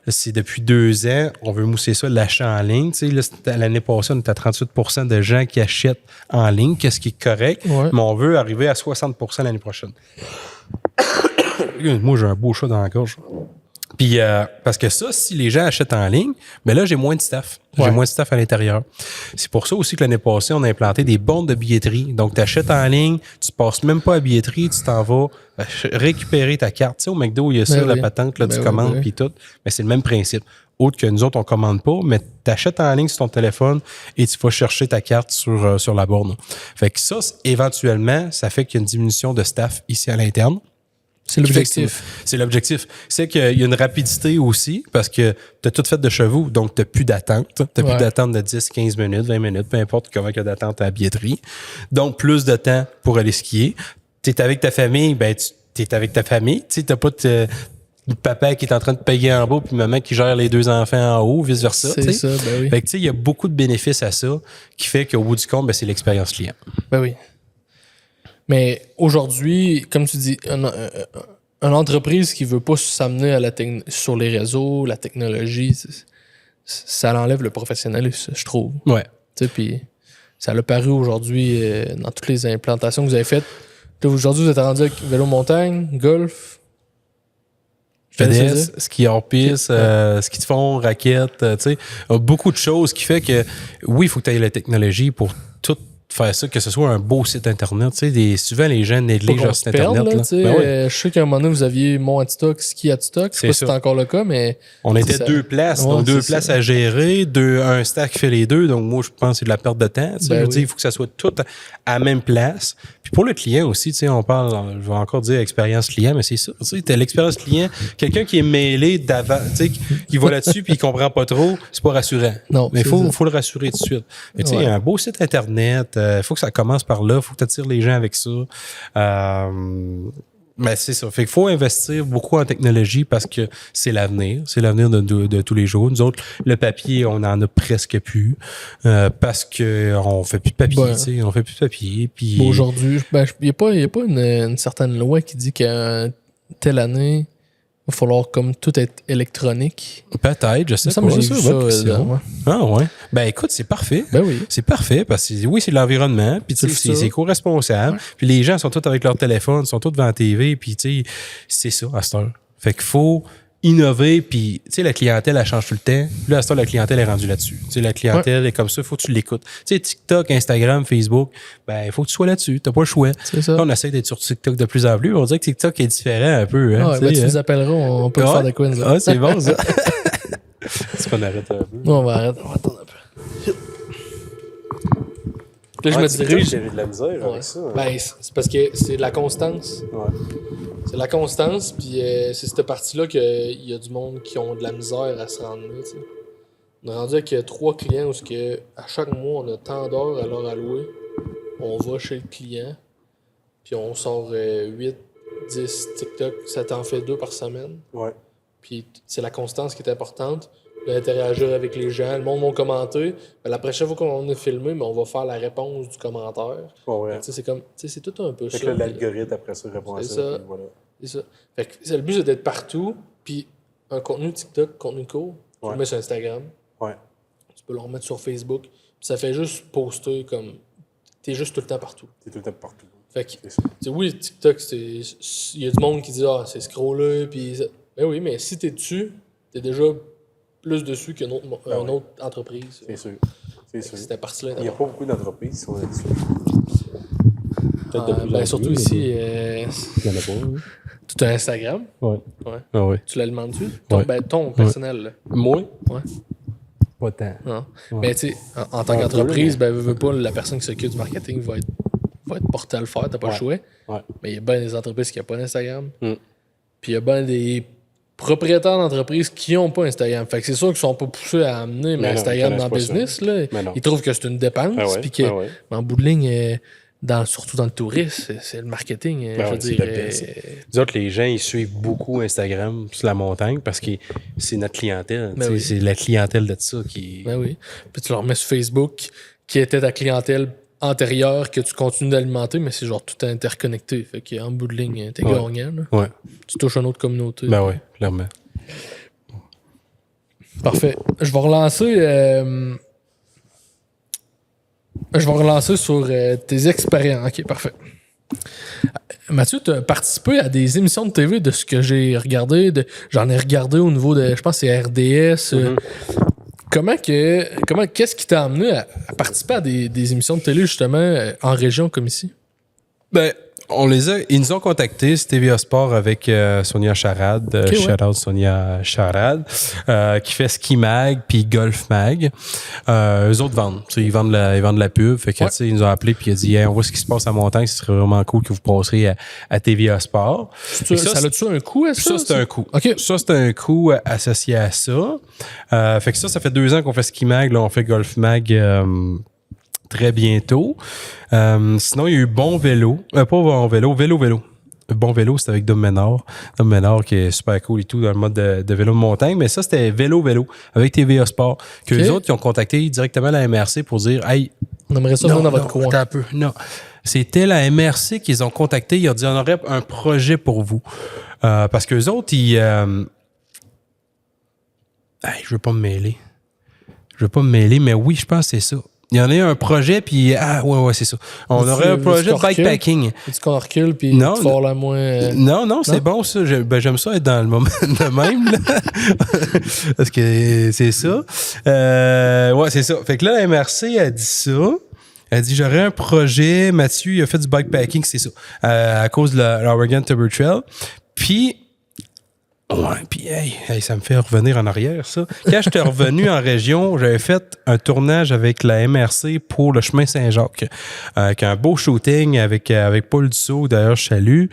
[SPEAKER 3] c'est depuis 2 ans, on veut mousser ça, l'achat en ligne. Tu sais, là, l'année passée, on était à 38% de gens qui achètent en ligne, qu'est-ce qui est correct, mais on veut arriver à 60% l'année prochaine. Moi, j'ai un beau chat dans la gorge. Puis, parce que ça, si les gens achètent en ligne, ben là, j'ai moins de staff. J'ai moins de staff à l'intérieur. C'est pour ça aussi que l'année passée, on a implanté des bornes de billetterie. Donc, tu achètes en ligne, tu passes même pas à billetterie, tu t'en vas récupérer ta carte. Tu sais, au McDo, il y a ça, la patente, là, tu commandes, puis tout. Mais c'est le même principe. Autre que nous autres, on commande pas, mais tu achètes en ligne sur ton téléphone et tu vas chercher ta carte sur la borne. Fait que ça, éventuellement, ça fait qu'il y a une diminution de staff ici à l'interne.
[SPEAKER 2] C'est l'objectif.
[SPEAKER 3] C'est l'objectif. C'est qu'il y a une rapidité aussi parce que tu as tout fait de chez vous, donc tu n'as plus d'attente. Tu n'as plus d'attente de 10, 15 minutes, 20 minutes, peu importe comment il y a d'attente à la billetterie. Donc, plus de temps pour aller skier. Tu es avec ta famille, ben tu es avec ta famille. Tu n'as pas papa qui est en train de payer en bas puis maman qui gère les 2 enfants en haut, vice-versa.
[SPEAKER 2] C'est ça, ben oui.
[SPEAKER 3] Fait que il y a beaucoup de bénéfices à ça qui fait qu'au bout du compte, ben, c'est l'expérience client.
[SPEAKER 2] Ben oui. Mais aujourd'hui, comme tu dis, une entreprise qui veut pas s'amener sur les réseaux, la technologie, ça l'enlève le professionnalisme, je trouve.
[SPEAKER 3] Ouais.
[SPEAKER 2] Tu sais, puis ça l'a paru aujourd'hui dans toutes les implantations que vous avez faites. Là, aujourd'hui, vous êtes rendu avec vélo montagne, golf,
[SPEAKER 3] FedEx, ski hors-piste, ski de fond, raquettes, tu sais, beaucoup de choses qui fait que, oui, il faut que tu aies la technologie pour tout faire ça, que ce soit un beau site Internet. Tu sais, souvent, les gens négligent leur site Internet. Là.
[SPEAKER 2] Je sais qu'à un moment donné, vous aviez mon Adstock, ski Adstock. Je sais pas si c'est encore le cas, mais...
[SPEAKER 3] On était 2 places, donc 2 places à gérer, un staff qui fait les 2. Donc, moi, je pense que c'est de la perte de temps. Je veux dire, il faut que ça soit tout à la même place. Puis pour le client aussi, tu sais, on parle, je vais encore dire expérience client, mais c'est ça. Tu sais, t'as l'expérience client. Quelqu'un qui est mêlé d'avant, tu sais, qui va là-dessus puis il comprend pas trop, c'est pas rassurant. Non. Mais il faut le rassurer tout de suite. Mais tu sais, un beau site Internet, il faut que ça commence par là, il faut que tu attires les gens avec ça. Mais c'est ça. Fait qu'il faut investir beaucoup en technologie parce que c'est l'avenir. C'est l'avenir de tous les jours. Nous autres, le papier, on en a presque plus parce que on fait plus de papier. Tu sais, on fait plus de papier. Puis
[SPEAKER 2] aujourd'hui, il n'y a pas une certaine loi qui dit qu'à telle année, va falloir comme tout être électronique.
[SPEAKER 3] Peut-être, je sais
[SPEAKER 2] Ça
[SPEAKER 3] pas.
[SPEAKER 2] me semble que
[SPEAKER 3] C'est
[SPEAKER 2] j'ai
[SPEAKER 3] une
[SPEAKER 2] vu
[SPEAKER 3] bonne
[SPEAKER 2] ça,
[SPEAKER 3] question.
[SPEAKER 2] ouais.
[SPEAKER 3] Ah ouais. Ben écoute, c'est parfait.
[SPEAKER 2] Ben oui.
[SPEAKER 3] C'est parfait parce que oui, c'est l'environnement, puis tu sais,
[SPEAKER 2] C'est ça.
[SPEAKER 3] c'est co-responsable.
[SPEAKER 2] Ouais.
[SPEAKER 3] Puis les gens sont tous avec leur téléphone, sont tous devant la TV, puis tu sais, c'est ça à cette heure. Fait qu'il faut innover, puis tu sais, la clientèle, elle change tout le temps. Là, à cette heure, la clientèle est rendue là-dessus. Tu sais, la clientèle est comme ça, il faut que tu l'écoutes. Tu sais, TikTok, Instagram, Facebook, ben il faut que tu sois là-dessus, t'as pas le choix.
[SPEAKER 2] C'est ça.
[SPEAKER 3] Là, on essaie d'être sur TikTok de plus en plus. On dirait que TikTok est différent un peu. Hein,
[SPEAKER 2] Ouais, ben, tu
[SPEAKER 3] sais,
[SPEAKER 2] nous appelleras, on peut le faire des quiz.
[SPEAKER 3] Ah, c'est bon, ça. Est-ce qu'on arrête un peu?
[SPEAKER 2] Non, on va arrêter, on va attendre un peu. Là, je me dirige.
[SPEAKER 3] J'ai de la misère
[SPEAKER 2] Ouais.
[SPEAKER 3] avec ça. Hein.
[SPEAKER 2] Ben, c'est parce que c'est la constance.
[SPEAKER 3] Ouais.
[SPEAKER 2] C'est la constance, puis c'est cette partie-là qu'il y a du monde qui ont de la misère à se rendre là. T'sais. On est rendu avec 3 clients où que, à chaque mois, on a tant d'heures à leur allouer. On va chez le client, puis on sort 8, 10 TikTok. Ça t'en fait 2 par semaine.
[SPEAKER 3] Ouais.
[SPEAKER 2] Puis c'est la constance qui est importante. D'interagir avec les gens. Le monde va commenter. Ben, la prochaine fois qu'on a filmé, ben, on va faire la réponse du commentaire.
[SPEAKER 3] Ouais.
[SPEAKER 2] C'est comme, c'est tout un peu
[SPEAKER 3] Fait
[SPEAKER 2] ça.
[SPEAKER 3] que là, l'algorithme, après ça, répond à
[SPEAKER 2] C'est
[SPEAKER 3] ça.
[SPEAKER 2] ça.
[SPEAKER 3] Puis voilà.
[SPEAKER 2] C'est ça. Fait que le but, c'est d'être partout. Puis un contenu TikTok, contenu court, tu le mets sur Instagram.
[SPEAKER 3] Ouais.
[SPEAKER 2] Tu peux le remettre sur Facebook. Puis ça fait juste poster comme. T'es juste tout le temps partout.
[SPEAKER 3] T'es tout le temps partout.
[SPEAKER 2] Fait que, oui, TikTok, il y a du monde qui dit ah, c'est scroller. Puis. Ben oui, mais si t'es dessus, t'es déjà plus dessus qu'une autre, une autre entreprise.
[SPEAKER 3] C'est sûr. C'est sûr.
[SPEAKER 2] C'était parti là.
[SPEAKER 3] Il n'y a pas beaucoup d'entreprises qui sont là-dessus.
[SPEAKER 2] Surtout ici,
[SPEAKER 3] Il y en a pas, oui.
[SPEAKER 2] tout un Instagram.
[SPEAKER 3] Ouais.
[SPEAKER 2] Ouais.
[SPEAKER 3] Ah ouais.
[SPEAKER 2] Tu l'alimentes-tu?
[SPEAKER 3] Ouais.
[SPEAKER 2] Ton personnel. Là.
[SPEAKER 3] Moi?
[SPEAKER 2] Ouais.
[SPEAKER 3] Pas tant.
[SPEAKER 2] Non.
[SPEAKER 3] Ouais.
[SPEAKER 2] Mais tu sais, en tant qu'entreprise, veux pas, la personne qui s'occupe du marketing va être portée à le faire, t'as pas le choix.
[SPEAKER 3] Ouais.
[SPEAKER 2] Mais il y a bien des entreprises qui n'ont pas d'Instagram.
[SPEAKER 3] Mm.
[SPEAKER 2] Puis il y a bien des propriétaires d'entreprises qui n'ont pas Instagram. Fait que c'est sûr qu'ils sont pas poussés à amener
[SPEAKER 3] Mais non,
[SPEAKER 2] Instagram
[SPEAKER 3] ils
[SPEAKER 2] dans le
[SPEAKER 3] connaissent
[SPEAKER 2] business.
[SPEAKER 3] pas
[SPEAKER 2] Là.
[SPEAKER 3] Mais non.
[SPEAKER 2] Ils trouvent que c'est une dépense.
[SPEAKER 3] Ah ouais,
[SPEAKER 2] Puis que,
[SPEAKER 3] ah ouais.
[SPEAKER 2] en bout de ligne, surtout dans le tourisme, c'est le marketing.
[SPEAKER 3] Ben
[SPEAKER 2] je veux
[SPEAKER 3] ouais, c'est
[SPEAKER 2] dire,
[SPEAKER 3] le best. Nous autres, les gens, ils suivent beaucoup Instagram sur la montagne parce que c'est notre clientèle.
[SPEAKER 2] Ben oui.
[SPEAKER 3] C'est la clientèle de ça qui.
[SPEAKER 2] Ben oui. Puis tu leur mets sur Facebook, qui était ta clientèle antérieure, que tu continues d'alimenter, mais c'est genre tout interconnecté. Fait qu'en bout de ligne, t'es gagnant. Là.
[SPEAKER 3] Ouais.
[SPEAKER 2] Tu touches une autre communauté.
[SPEAKER 3] Ben ouais, clairement.
[SPEAKER 2] Parfait. Je vais relancer sur tes expériences. OK, parfait. Mathieu, tu as participé à des émissions de TV de ce que j'ai regardé. J'en ai regardé au niveau de, je pense que c'est RDS. Qu'est-ce qui t'a amené à participer à des émissions de télé, justement, en région comme ici?
[SPEAKER 3] Ben, ils nous ont contactés, c'était TVA Sport avec Sonia Charade, shout out Sonia Charade, qui fait Ski Mag puis Golf Mag. Eux autres vendent, ils vendent la pub, fait que tu sais, ils nous ont appelé puis ils ont dit hey, on voit ce qui se passe à Montagne, ce serait vraiment cool que vous passerez à TVA Sport.
[SPEAKER 2] Ça a-tu un coût à ça?
[SPEAKER 3] Ça, c'est un coût.
[SPEAKER 2] Okay.
[SPEAKER 3] Ça, c'est un coût associé à ça. Fait que ça fait 2 ans qu'on fait Ski Mag, là, on fait Golf Mag très bientôt. Sinon, il y a eu Bon Vélo. Pas Bon Vélo, Vélo. Bon Vélo, c'était avec Dom Ménard. Dom Ménard qui est super cool et tout dans le mode de vélo de montagne. Mais ça, c'était Vélo avec TVA Sport. Que les autres qui ont contacté directement la MRC pour dire hey,
[SPEAKER 2] on aimerait ça venir dans votre coin.
[SPEAKER 3] Un peu. Non. C'était la MRC qu'ils ont contacté. Ils ont dit on aurait un projet pour vous. Parce qu'eux autres, je veux pas me mêler, mais oui, je pense que c'est ça. Il y en a eu un projet, puis ouais, c'est ça. On aurait un projet de bikepacking.
[SPEAKER 2] Tu qu'on recule, puis tu vas la moins...
[SPEAKER 3] Non, c'est bon, ça. J'aime ça être dans le moment de même, là. Parce que c'est ça. Ouais, c'est ça. Fait que là, la MRC a dit ça. Elle dit, j'aurais un projet. Mathieu, il a fait du bikepacking, c'est ça. À cause de l'Oregon Timber Trail. Puis... Ouais, puis hey, ça me fait revenir en arrière, ça. Quand j'étais revenu en région, j'avais fait un tournage avec la MRC pour le chemin Saint-Jacques. Avec un beau shooting avec Paul Dussault, d'ailleurs, je salue.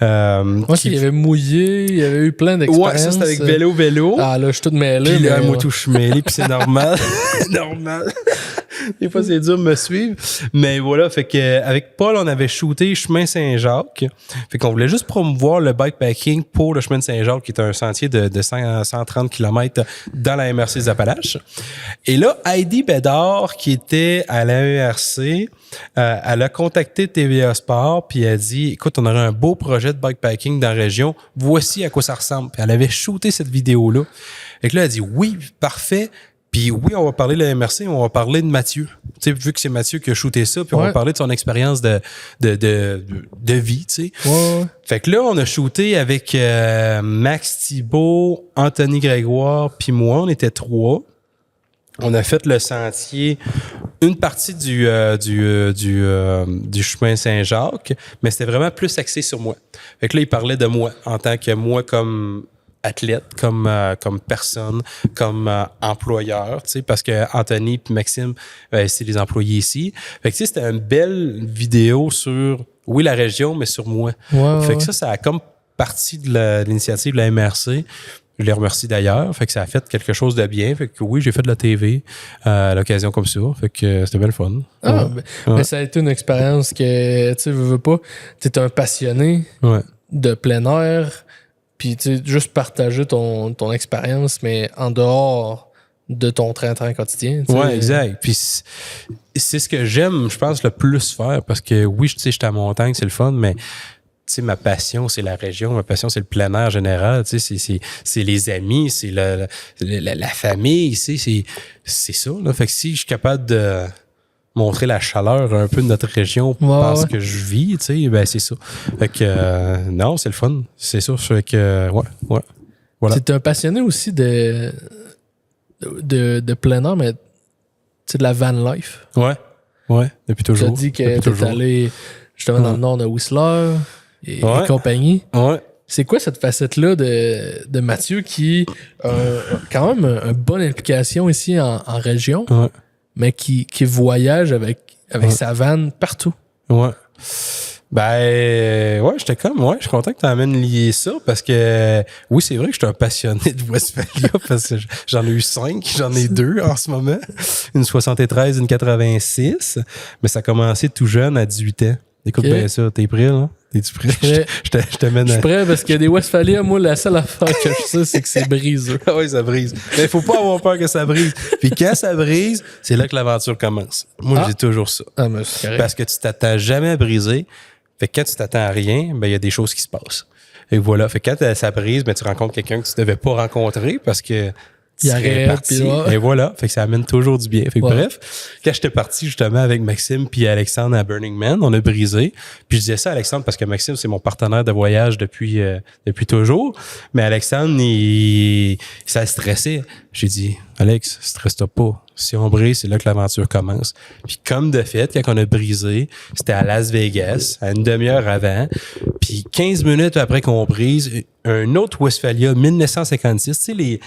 [SPEAKER 2] Moi, il y avait mouillé, il y avait eu plein d'expériences.
[SPEAKER 3] Ouais, ça, c'était avec vélo.
[SPEAKER 2] Ah, là, je suis tout mêlé.
[SPEAKER 3] Puis là, moi, tout, je suis mêlé, puis c'est normal. Normal. Des fois, c'est dur de me suivre. Mais voilà, fait que avec Paul, on avait shooté Chemin Saint-Jacques. Fait qu'on voulait juste promouvoir le bikepacking pour le Chemin de Saint-Jacques, qui est un sentier de 130 km dans la MRC des Appalaches. Et là, Heidi Bédard, qui était à la MRC, elle a contacté TVA Sport, puis elle a dit, écoute, on aurait un beau projet de bikepacking dans la région. Voici à quoi ça ressemble. Puis elle avait shooté cette vidéo-là. Et là, elle a dit, oui, parfait. Puis oui, on va parler de la MRC, on va parler de Mathieu. Tu sais, vu que c'est Mathieu qui a shooté ça, puis on va parler de son expérience de vie, tu sais.
[SPEAKER 2] Ouais.
[SPEAKER 3] Fait que là, on a shooté avec Max Thibault, Anthony Grégoire, puis moi, on était 3. On a fait le sentier, une partie du chemin Saint-Jacques, mais c'était vraiment plus axé sur moi. Fait que là, il parlait de moi en tant que moi comme athlète, comme personne, comme employeur, tu sais, parce que Anthony puis Maxime, c'est les employés ici. Fait que tu sais, c'était une belle vidéo sur, oui, la région, mais sur moi. Fait que ça a comme partie de l'initiative de la MRC. Je les remercie d'ailleurs. Fait que ça a fait quelque chose de bien. Fait que oui, j'ai fait de la TV à l'occasion comme ça. Fait que c'était bien le fun.
[SPEAKER 2] Mais ça a été une expérience que, tu sais, veux pas, t'es un passionné de plein air. Puis, tu sais, juste partager ton expérience, mais en dehors de ton train-train quotidien.
[SPEAKER 3] Ouais, exact. Puis, c'est ce que j'aime, je pense, le plus faire. Parce que oui, tu sais, j'étais à montagne, c'est le fun, mais tu sais, ma passion, c'est la région. Ma passion, c'est le plein air général. Tu sais, c'est les amis, c'est la famille. Tu sais, c'est ça, là. Fait que si je suis capable de montrer la chaleur un peu de notre région parce que je vis, tu sais, ben c'est ça. Fait que non, c'est le fun, c'est ça. Fait que voilà.
[SPEAKER 2] Tu es un passionné aussi de plein air, mais tu sais, de la van life.
[SPEAKER 3] Ouais, depuis toujours.
[SPEAKER 2] Tu as dit que tu es allé justement dans le nord de Whistler et compagnie.
[SPEAKER 3] Ouais.
[SPEAKER 2] C'est quoi cette facette-là de Mathieu qui a quand même une bonne implication ici en région? Ouais. Mais qui voyage avec sa vanne partout. Ouais.
[SPEAKER 3] Ben, j'étais comme, je suis content que tu amènes lier ça parce que, oui, c'est vrai que je suis un passionné de Westphalia parce que j'en ai eu 5, j'en ai 2 en ce moment. Une 73, une 86. Mais ça a commencé tout jeune à 18 ans. Écoute bien ça, t'es prêt, là? Es-tu prêt? Je te mène.
[SPEAKER 2] Je suis prêt parce qu'il y a des Westphalia, moi, la seule affaire que je sais, c'est que c'est briseux.
[SPEAKER 3] Ah oui, ça brise. Mais il faut pas avoir peur que ça brise. Puis quand ça brise, c'est là que l'aventure commence. Moi, j'ai toujours ça.
[SPEAKER 2] Mais c'est correct.
[SPEAKER 3] Parce que tu t'attends jamais à briser. Fait que quand tu t'attends à rien, ben il y a des choses qui se passent. Et voilà. Fait que quand ça brise, ben tu rencontres quelqu'un que tu devais pas rencontrer parce que
[SPEAKER 2] il arrête,
[SPEAKER 3] et voilà. Fait que ça amène toujours du bien. Fait que bref, quand j'étais parti justement avec Maxime puis Alexandre à Burning Man, on a brisé. Puis je disais ça à Alexandre parce que Maxime, c'est mon partenaire de voyage depuis toujours. Mais Alexandre, ça stressait. J'ai dit, Alex, stresse-toi pas. Si on brise, c'est là que l'aventure commence. Puis comme de fait, quand on a brisé, c'était à Las Vegas, à une demi-heure avant. Puis 15 minutes après qu'on brise, un autre Westphalia 1956, tu sais,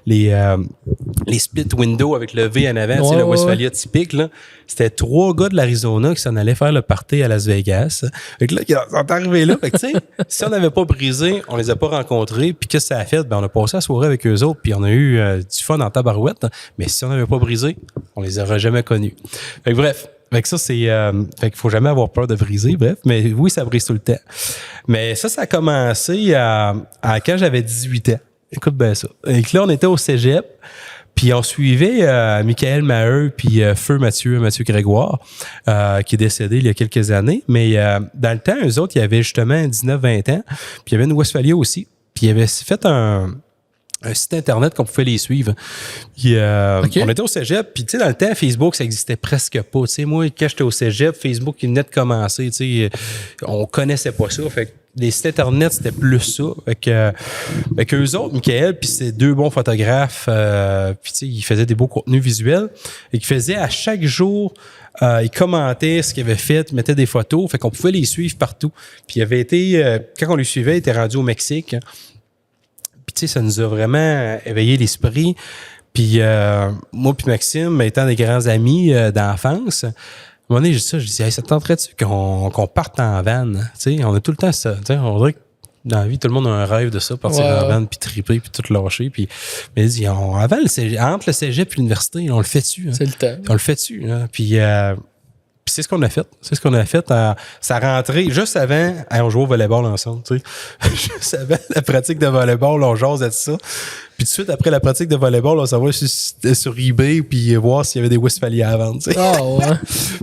[SPEAKER 3] les split windows avec le V en avant, tu sais, le Westphalia typique, là. C'était 3 gars de l'Arizona qui s'en allaient faire le party à Las Vegas. Fait que là, ils sont arrivés là. Fait que, tu sais, si on n'avait pas brisé, on les a pas rencontrés. Puis qu'est-ce que ça a fait? Ben, on a passé la soirée avec eux autres, puis on a eu du fun en tabarouette. Mais si on n'avait pas brisé, on les aurait jamais connus. Fait que bref. Fait que ça, c'est... fait qu'il faut jamais avoir peur de briser, bref. Mais oui, ça brise tout le temps. Mais ça a commencé à quand j'avais 18 ans. Écoute bien ça. Et que là, on était au cégep. Puis on suivait Michael Maheu puis feu Mathieu Grégoire, qui est décédé il y a quelques années. Mais dans le temps, eux autres, il y avait justement 19-20 ans. Puis il y avait une Westphalia aussi. Puis il avait fait un site internet qu'on pouvait les suivre. Puis, on était au cégep, puis tu sais, dans le temps, Facebook, ça existait presque pas. Tu sais, moi, quand j'étais au cégep, Facebook, il venait de commencer, tu sais, on connaissait pas ça. Fait que les sites internet, c'était plus ça. Fait que eux autres, Michael, puis c'est 2 bons photographes, puis tu sais, ils faisaient des beaux contenus visuels, et qu'ils faisaient à chaque jour, ils commentaient ce qu'ils avaient fait, ils mettaient des photos, fait qu'on pouvait les suivre partout. Puis il avait été, quand on les suivait, il était rendu au Mexique. Tu sais, ça nous a vraiment éveillé l'esprit. Puis moi puis Maxime, étant des grands amis d'enfance, à un moment donné, j'ai dit ça, je dis, hey, ça te tenterait-tu qu'on parte en van? Tu sais, on a tout le temps ça. Tu sais, on dirait que dans la vie, tout le monde a un rêve de ça, partir en van, puis triper, puis tout lâcher. Puis, mais avant le cégep, entre le cégep et l'université, on le fait dessus. Hein.
[SPEAKER 2] C'est le temps.
[SPEAKER 3] On le fait dessus. Hein. Puis c'est ce qu'on a fait. C'est ce qu'on a fait à sa rentrée, juste avant, on jouait au volleyball ensemble, tu sais. Juste avant la pratique de volleyball, on jasait de ça. Puis tout de suite, après la pratique de volleyball, on s'en va sur eBay puis voir s'il y avait des Westphalia à vendre, tu sais.
[SPEAKER 2] Ah ouais.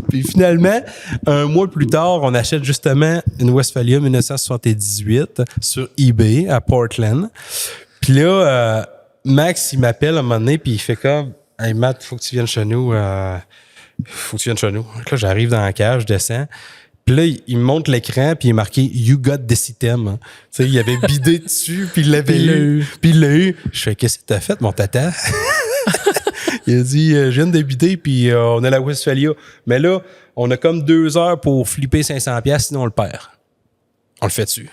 [SPEAKER 3] Puis finalement, un mois plus tard, on achète justement une Westphalia 1978 sur eBay à Portland. Puis là, Max, il m'appelle à un moment donné puis il fait comme « Hey Matt, faut que tu viennes chez nous. Faut que tu viennes chez nous. » Là, j'arrive dans la cage, je descends. Puis là, il me montre l'écran, puis il est marqué « You got this item ». Tu sais, il avait bidé dessus, puis il l'avait eu. Puis il l'a eu. Je fais « Qu'est-ce que t'as fait, mon tata? » Il a dit « Je viens de bider, puis on a la Westphalia. Mais là, on a comme 2 heures pour flipper 500$, sinon on le perd. » On le fait dessus.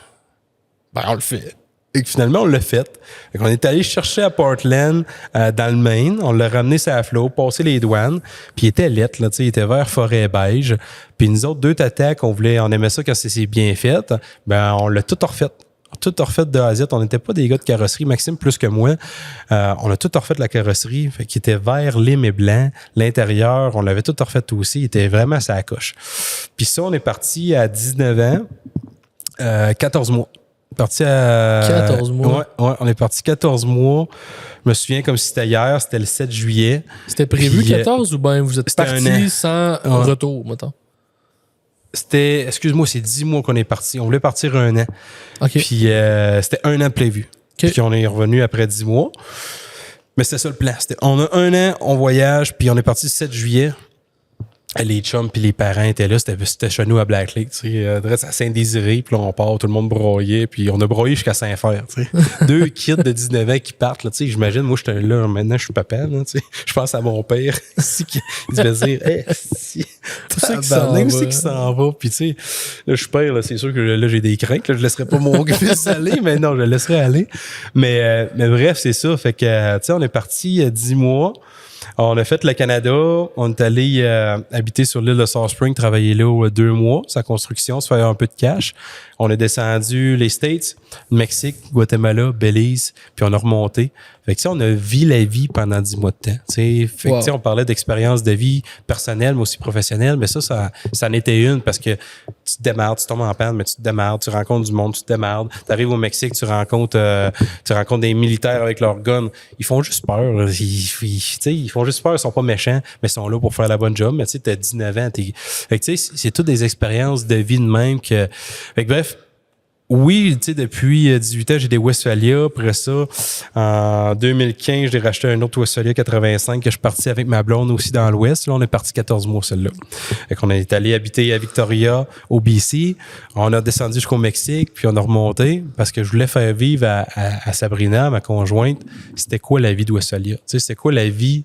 [SPEAKER 3] Ben, on le fait. Et finalement, on l'a fait. On est allé chercher à Portland, dans le Maine. On l'a ramené sur la flot, passé les douanes. Puis il était lettre, là, tu sais, il était vert forêt beige. Puis nous autres, 2 tatas on aimait ça quand c'est bien fait. Ben, on l'a tout refait. Tout refait de A à Z. On n'était pas des gars de carrosserie. Maxime, plus que moi. On a tout refait la carrosserie. Fait qu'il était vert, lime et blanc. L'intérieur, on l'avait tout refait aussi. Il était vraiment à sa coche. Puis ça, on est parti à 19 ans, 14 mois. Parti à
[SPEAKER 2] 14 mois.
[SPEAKER 3] Ouais, on est parti 14 mois. Je me souviens comme si c'était hier, c'était le 7 juillet.
[SPEAKER 2] C'était prévu
[SPEAKER 3] Puis,
[SPEAKER 2] 14 ou bien vous êtes parti sans retour, mettons?
[SPEAKER 3] C'était, excuse-moi, c'est 10 mois qu'on est parti. On voulait partir 1 an.
[SPEAKER 2] OK.
[SPEAKER 3] Puis c'était 1 an prévu.
[SPEAKER 2] Okay.
[SPEAKER 3] Puis on est revenu après 10 mois. Mais c'était ça le plan. On a 1 an, on voyage, puis on est parti le 7 juillet. Les chums puis les parents étaient là, c'était chez nous à Black Lake, tu sais, à Saint-Désiré, puis là on part, tout le monde broyait, puis on a broyé jusqu'à Saint-Fer, tu sais. 2 kids de 19 ans qui partent, là, tu sais, j'imagine, moi j'étais là, maintenant je suis papa, là, tu sais. Je pense à mon père, ici, qui devait dire, hey, si, où c'est qu'il s'en va, puis tu sais, là je suis père, là, c'est sûr que là j'ai des craintes, là, je laisserai pas mon fils aller, mais non, je le laisserai aller. Mais bref, c'est ça, fait que, tu sais, on est parti 10 mois. On a fait le Canada, on est allé habiter sur l'île de South Spring, travailler là 2 mois, sa construction, se faire un peu de cash. On est descendu les States, Mexique, Guatemala, Belize, puis on a remonté. Fait que, on a vu la vie pendant 10 mois de temps. T'sais. Fait que, on parlait d'expérience de vie personnelle, mais aussi professionnelle, mais ça en était une parce que tu te démarres, tu tombes en panne, mais tu te démarres, tu rencontres du monde, tu te démarres. Tu arrives au Mexique, tu rencontres des militaires avec leurs guns. Ils font juste peur. Ils font juste peur, ils sont pas méchants, mais ils sont là pour faire la bonne job. Mais tu sais, t'as 19 ans. Fait que, c'est toutes des expériences de vie de même que. Fait que, bref. Oui, tu sais, depuis 18 ans, j'ai des Westphalia. Après ça, en 2015, j'ai racheté un autre Westphalia 85 que je suis parti avec ma blonde aussi dans l'Ouest. Là, on est parti 14 mois, celle-là. Fait qu'on est allé habiter à Victoria, au BC. On a descendu jusqu'au Mexique, puis on a remonté parce que je voulais faire vivre à Sabrina, ma conjointe, c'était quoi la vie de Westphalia? Tu sais, c'est quoi la vie?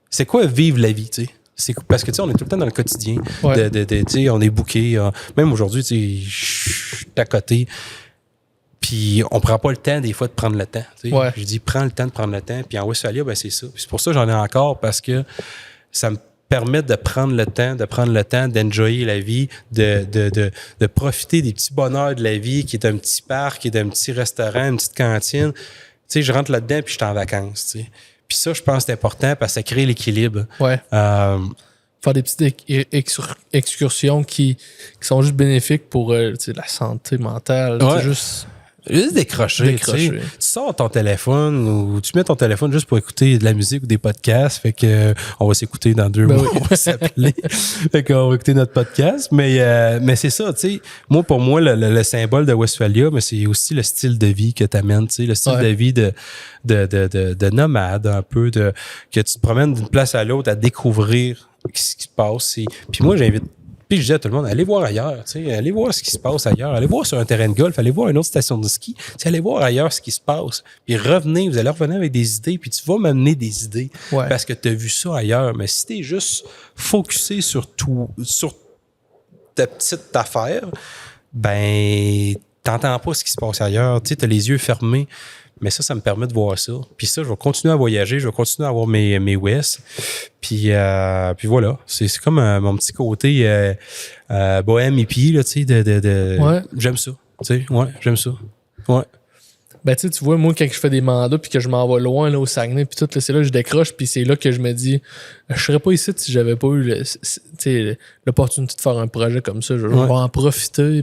[SPEAKER 3] C'est quoi vivre la vie, tu sais? C'est parce que, tu sais, on est tout le temps dans le quotidien.
[SPEAKER 2] Ouais.
[SPEAKER 3] Tu sais, on est booké. Même aujourd'hui, tu sais, je suis à côté. Puis, on prend pas le temps, des fois, de prendre le temps. Tu sais.
[SPEAKER 2] Ouais.
[SPEAKER 3] Je dis, prends le temps de prendre le temps. Puis, en Westphalia, ben, c'est ça. Puis, c'est pour ça que j'en ai encore parce que ça me permet de prendre le temps, d'enjoyer la vie, de profiter des petits bonheurs de la vie, qui est un petit parc, qui est un petit restaurant, une petite cantine. Tu sais, je rentre là-dedans, puis je suis en vacances, tu sais. Puis ça, je pense que c'est important parce que ça crée l'équilibre.
[SPEAKER 2] Ouais. Faire des petites excursions qui sont juste bénéfiques pour la santé mentale.
[SPEAKER 3] Ouais.
[SPEAKER 2] Juste
[SPEAKER 3] décrocher. Tu sors ton téléphone ou tu mets ton téléphone juste pour écouter de la musique ou des podcasts. Fait que on va s'écouter dans 2 mois.
[SPEAKER 2] Oui.
[SPEAKER 3] On va s'appeler. Fait qu'on va écouter notre podcast. Mais c'est ça, tu sais. Moi, pour moi, le symbole de Westphalia, mais c'est aussi le style de vie que t'amènes, tu sais. Le style de vie de nomade, un peu, que tu te promènes d'une place à l'autre à découvrir ce qui se passe. Puis moi, j'invite. Puis je disais à tout le monde, allez voir ailleurs, tu sais, allez voir ce qui se passe ailleurs, allez voir sur un terrain de golf, allez voir une autre station de ski, allez voir ailleurs ce qui se passe. Puis revenez, vous allez revenir avec des idées, puis tu vas m'amener des idées parce que tu as vu ça ailleurs. Mais si t'es juste focusé sur ta petite affaire, ben t'entends pas ce qui se passe ailleurs. Tu sais, t'as les yeux fermés. Mais ça me permet de voir ça. Puis ça, je vais continuer à voyager, je vais continuer à avoir mes West. Puis voilà, c'est comme mon petit côté bohème hippie, là, tu sais, j'aime ça. Tu sais, ouais, j'aime ça. Ouais.
[SPEAKER 2] Ben, tu vois, moi, quand je fais des mandats puis que je m'en vais loin là, au Saguenay, puis tout, là, c'est là que je décroche, puis c'est là que je me dis, je serais pas ici si j'avais pas eu l'opportunité de faire un projet comme ça. Je vais en profiter,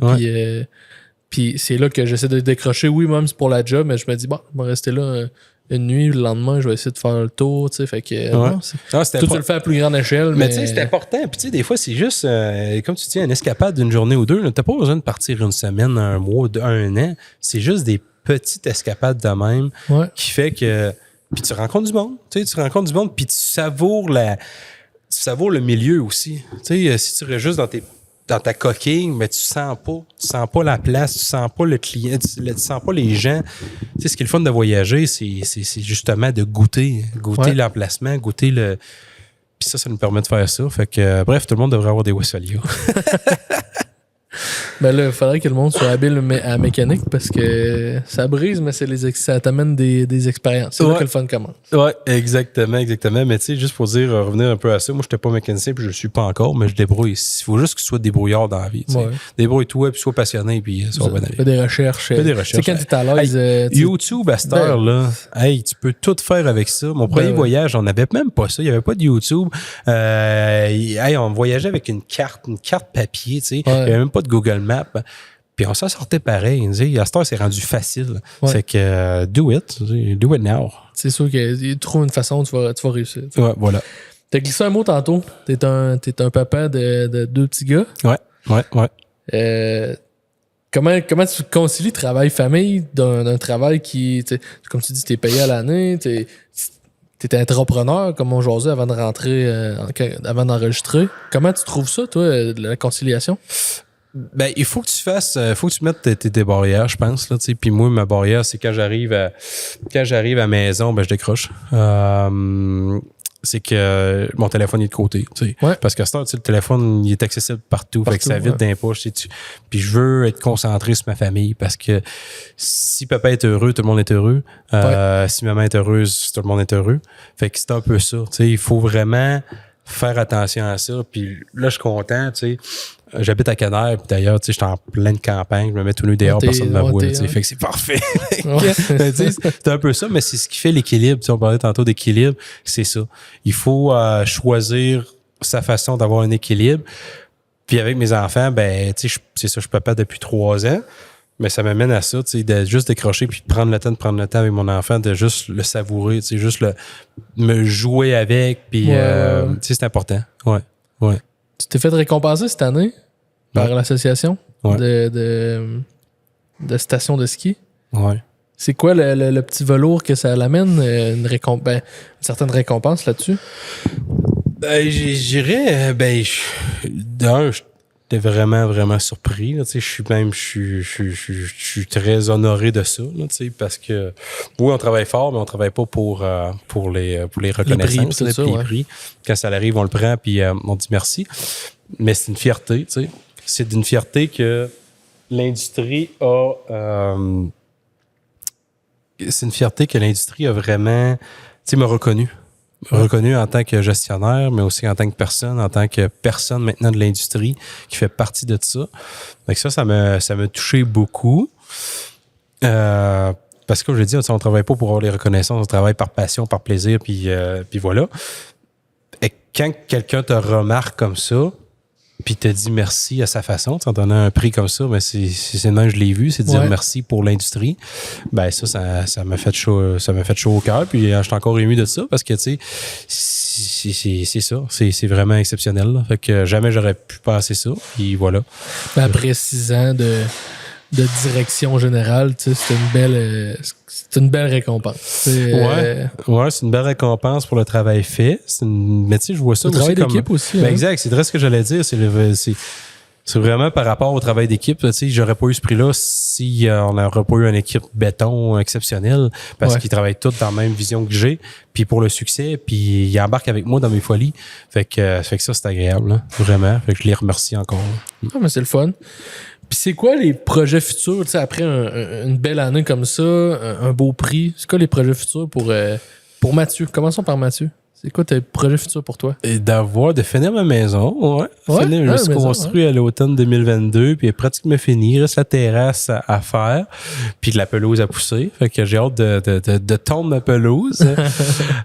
[SPEAKER 2] puis c'est là que j'essaie de décrocher. Oui, même c'est pour la job, mais je me dis, bon, je vais rester là une nuit, le lendemain, je vais essayer de faire le tour, tu sais, fait que non, tu le fais à plus grande échelle.
[SPEAKER 3] Mais tu sais, c'est important, puis tu sais, des fois, c'est juste, comme tu dis, une escapade d'une journée ou deux. T'as pas besoin de partir une semaine, un mois, un an. C'est juste des petite escapade de même qui fait que puis tu rencontres du monde, puis tu savoures le milieu aussi. Tu sais, si tu restes juste dans ta coquille, mais tu sens pas la place, tu sens pas le client, tu sens pas les gens. Tu sais, ce qui est le fun de voyager, c'est justement de goûter l'emplacement, goûter le puis ça nous permet de faire ça. Fait que bref, tout le monde devrait avoir des Westphalia.
[SPEAKER 2] Ben là, il faudrait que le monde soit habile à la mécanique parce que ça brise, mais ça t'amène des expériences. C'est là que le fun commence.
[SPEAKER 3] Oui, exactement. Mais tu sais, juste pour dire, revenir un peu à ça, moi, je n'étais pas mécanicien puis je ne le suis pas encore, mais je débrouille. Il faut juste que tu sois débrouillard dans la vie. Débrouille-toi, puis sois passionné, puis ça va bien aller.
[SPEAKER 2] Fais des recherches. Tu sais, quand tu es à l'aise.
[SPEAKER 3] YouTube, à cette heure-là, tu peux tout faire avec ça. Mon premier voyage, on n'avait même pas ça. Il n'y avait pas de YouTube. On voyageait avec une carte papier, tu sais. Il n'y avait même pas de Google Maps. Puis on s'en sortait pareil. À cette heure, c'est rendu facile. C'est que do it now. C'est
[SPEAKER 2] sûr qu'il trouve une façon, tu vas réussir. T'sais.
[SPEAKER 3] Ouais, voilà.
[SPEAKER 2] T'as glissé un mot tantôt. T'es un papa de 2 petits gars.
[SPEAKER 3] Ouais.
[SPEAKER 2] Comment tu concilies travail-famille d'un travail qui, comme tu dis, t'es payé à l'année, t'es entrepreneur, comme on jasait avant de rentrer, avant d'enregistrer. Comment tu trouves ça, toi, la conciliation?
[SPEAKER 3] Ben, il faut que tu mettes tes barrières, je pense, là, tu sais. Puis moi, ma barrière, c'est quand j'arrive à la maison, ben, je décroche. C'est que mon téléphone est de côté, tu sais. Parce qu'à ce temps, le téléphone, il est accessible partout. Fait que ça vite dans les poches, Puis je veux être concentré sur ma famille parce que si papa est heureux, tout le monde est heureux. Si maman est heureuse, tout le monde est heureux. Fait que c'est un peu ça, tu sais. Il faut vraiment faire attention à ça. Puis là, je suis content, tu sais. J'habite à Canard, puis d'ailleurs, tu sais, j'étais en pleine campagne, je me mets tout nu dehors, personne ne me voit, tu sais, fait que c'est parfait. C'est un peu ça, mais c'est ce qui fait l'équilibre. Tu sais, on parlait tantôt d'équilibre, c'est ça. Il faut choisir sa façon d'avoir un équilibre. Puis avec mes enfants, ben, tu sais, c'est ça, je suis papa depuis 3 ans, mais ça m'amène à ça, tu sais, de juste décrocher puis de prendre le temps avec mon enfant, de juste le savourer, tu sais, juste me jouer avec, puis tu sais, c'est important. Ouais.
[SPEAKER 2] Tu t'es fait récompenser cette année par l'association de stations de ski?
[SPEAKER 3] Ouais.
[SPEAKER 2] C'est quoi le petit velours que ça l'amène? Une certaine récompense là-dessus?
[SPEAKER 3] Ben, j'irais, j'étais vraiment, vraiment surpris. Là, je suis très honoré de ça, là, parce que oui, on travaille fort, mais on travaille pas pour les reconnaissances, les prix. Quand ça arrive, on le prend puis on dit merci. Mais c'est une fierté, tu sais. C'est d'une fierté que l'industrie a. C'est une fierté que l'industrie a vraiment, tu sais, m'a reconnu en tant que gestionnaire, mais aussi en tant que personne maintenant de l'industrie qui fait partie de ça. Donc ça m'a touché beaucoup. Parce que comme je l'ai dit, on travaille pas pour avoir les reconnaissances, on travaille par passion, par plaisir, puis voilà. Et quand quelqu'un te remarque comme ça, puis te dit merci à sa façon, en donnant un prix comme ça, mais c'est même je l'ai vu, c'est de dire merci pour l'industrie. Ben ça m'a fait chaud au cœur, puis je suis encore ému de ça parce que tu sais c'est ça, c'est vraiment exceptionnel. Là. Fait que jamais j'aurais pu penser ça, puis voilà.
[SPEAKER 2] Après 6 ans de direction générale, tu sais, c'est une belle récompense.
[SPEAKER 3] C'est une belle récompense pour le travail fait. Mais tu sais, je vois ça
[SPEAKER 2] le
[SPEAKER 3] aussi
[SPEAKER 2] travail d'équipe aussi.
[SPEAKER 3] Ben exact, c'est vrai ce que j'allais dire. C'est vraiment par rapport au travail d'équipe. Tu sais, j'aurais pas eu ce prix-là si on n'aurait pas eu une équipe béton exceptionnelle parce qu'ils travaillent tous dans la même vision que j'ai. Puis pour le succès, puis ils embarquent avec moi dans mes folies. Fait que ça, c'est agréable, là, vraiment. Fait que je les remercie encore.
[SPEAKER 2] Ah, mais c'est le fun. Puis c'est quoi les projets futurs, tu sais, après une belle année comme ça, un beau prix? C'est quoi les projets futurs pour Mathieu? Commençons par Mathieu. C'est quoi tes projets futurs pour toi?
[SPEAKER 3] Et de finir ma maison, ouais. Je me suis construit à l'automne 2022, puis elle est pratiquement finie. Il reste la terrasse à faire, puis de la pelouse à pousser. Fait que j'ai hâte de tondre ma pelouse.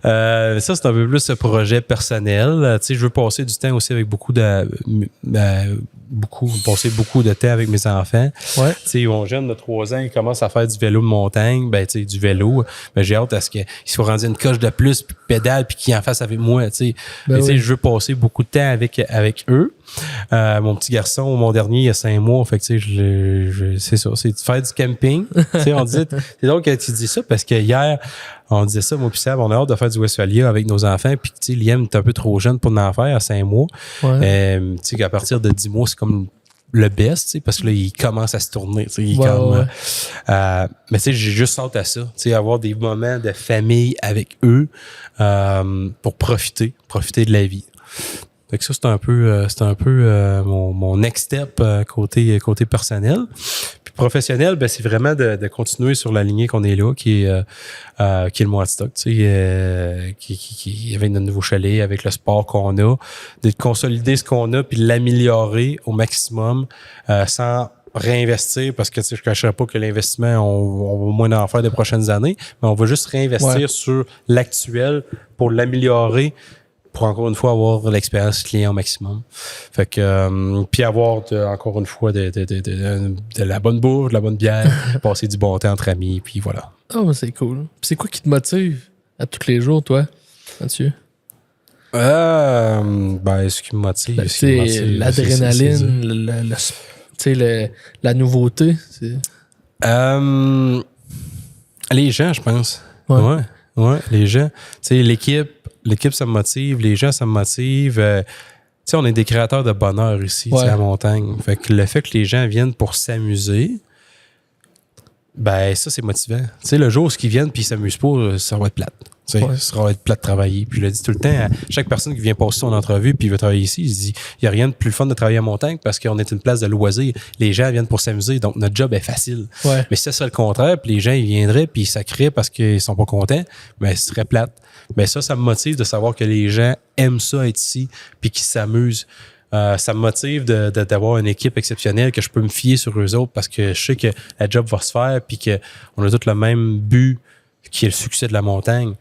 [SPEAKER 3] Ça, c'est un peu plus ce projet personnel. Tu sais, je veux passer du temps aussi avec passer beaucoup de temps avec mes enfants.
[SPEAKER 2] Ouais.
[SPEAKER 3] Tu sais, mon jeune de 3 ans, il commence à faire du vélo de montagne, ben tu sais, du vélo. Ben j'ai hâte à ce qu'il soit rendu une coche de plus, puis pédale, puis qu'il en fasse avec moi, tu sais.
[SPEAKER 2] Ben
[SPEAKER 3] tu sais,
[SPEAKER 2] oui.
[SPEAKER 3] je veux passer beaucoup de temps avec eux. Mon petit garçon, mon dernier, il a 5 mois, fait que tu sais, c'est ça, c'est de faire du camping. Tu sais, on disait, c'est drôle que tu dis ça parce que hier, on disait ça, moi puis Sab, on a hâte de faire du Westphalia avec nos enfants, puis tu sais, Liam est un peu trop jeune pour en faire à 5 mois.
[SPEAKER 2] Ouais.
[SPEAKER 3] Tu sais, qu'à partir de 10 mois, c'est comme le best, tu sais, parce que là, il commence à se tourner, tu sais, mais tu sais, j'ai juste hâte à ça, tu sais, avoir des moments de famille avec eux, pour profiter de la vie. Fait que ça, c'est un peu mon next step côté personnel. Puis professionnel, ben c'est vraiment de continuer sur la lignée qu'on est là, qui est le Moatstock, tu sais, qui avec notre nouveau chalet, avec le sport qu'on a, de consolider ce qu'on a puis de l'améliorer au maximum, sans réinvestir, parce que tu sais, je ne cacherai pas que l'investissement, on va moins en faire des prochaines années, mais on va juste réinvestir sur l'actuel pour l'améliorer, pour encore une fois avoir l'expérience client au maximum. Fait que puis avoir encore une fois de la bonne bouffe, de la bonne bière, passer du bon temps entre amis, puis voilà.
[SPEAKER 2] Ah, mais c'est cool. Puis c'est quoi qui te motive à tous les jours, toi, Mathieu?
[SPEAKER 3] Ce qui me motive,
[SPEAKER 2] Ben, c'est l'adrénaline, la nouveauté.
[SPEAKER 3] Les gens, je pense. Ouais, les gens. Tu sais, l'équipe, ça me motive. Les gens, ça me motive. Tu sais, on est des créateurs de bonheur ici, à la montagne. Fait que le fait que les gens viennent pour s'amuser, ben ça, c'est motivant. Tu sais, le jour où ils viennent puis ils s'amusent pas, ça va être plate. Ça va être plate de travailler. Puis je le dis tout le temps à chaque personne qui vient passer son entrevue puis veut travailler ici, il se dit, il n'y a rien de plus fun de travailler à montagne parce qu'on est une place de loisir. Les gens viennent pour s'amuser, donc notre job est facile.
[SPEAKER 2] Ouais.
[SPEAKER 3] Mais si ça serait le contraire, puis les gens ils viendraient puis ils sacraient parce qu'ils sont pas contents, ben ce serait plate. Ben ça me motive de savoir que les gens aiment ça être ici puis qu'ils s'amusent. Ça me motive d'avoir une équipe exceptionnelle que je peux me fier sur eux autres parce que je sais que la job va se faire puis qu'on a tous le même but qui est le succès de la montagne.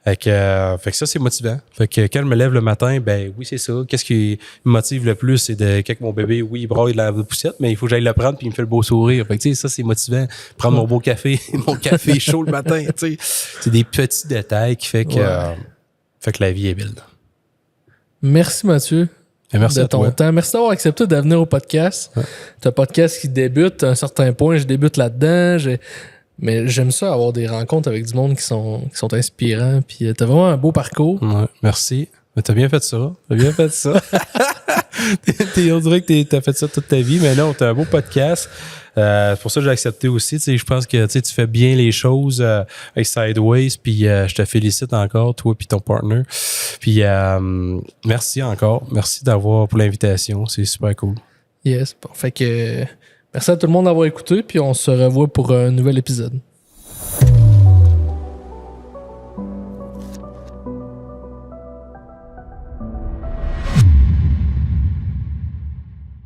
[SPEAKER 3] Fait que ça, c'est motivant. Fait que quand je me lève le matin, ben oui, c'est ça. Qu'est-ce qui me motive le plus, c'est quand mon bébé, oui, il braille de la poussette, mais il faut que j'aille le prendre puis il me fait le beau sourire. Fait que tu sais, ça, c'est motivant. Prendre mon beau café, mon café chaud le matin, tu sais. C'est des petits détails qui fait que la vie est belle.
[SPEAKER 2] Merci, Mathieu.
[SPEAKER 3] Et merci
[SPEAKER 2] de
[SPEAKER 3] à
[SPEAKER 2] ton
[SPEAKER 3] toi.
[SPEAKER 2] temps. Merci d'avoir accepté de venir au podcast. C'est un podcast qui débute à un certain point. Je débute là-dedans. Mais j'aime ça, avoir des rencontres avec du monde qui sont inspirants. Puis t'as vraiment un beau parcours.
[SPEAKER 3] Ouais, merci. Mais t'as bien fait ça. On dirait que t'as fait ça toute ta vie, mais non, t'as un beau podcast. C'est pour ça que j'ai accepté aussi. Je pense que tu fais bien les choses avec Sideways. Puis je te félicite encore, toi et ton partner. Puis merci encore. Merci pour l'invitation. C'est super cool.
[SPEAKER 2] Yes. Bon, fait que merci à tout le monde d'avoir écouté. Puis on se revoit pour un nouvel épisode.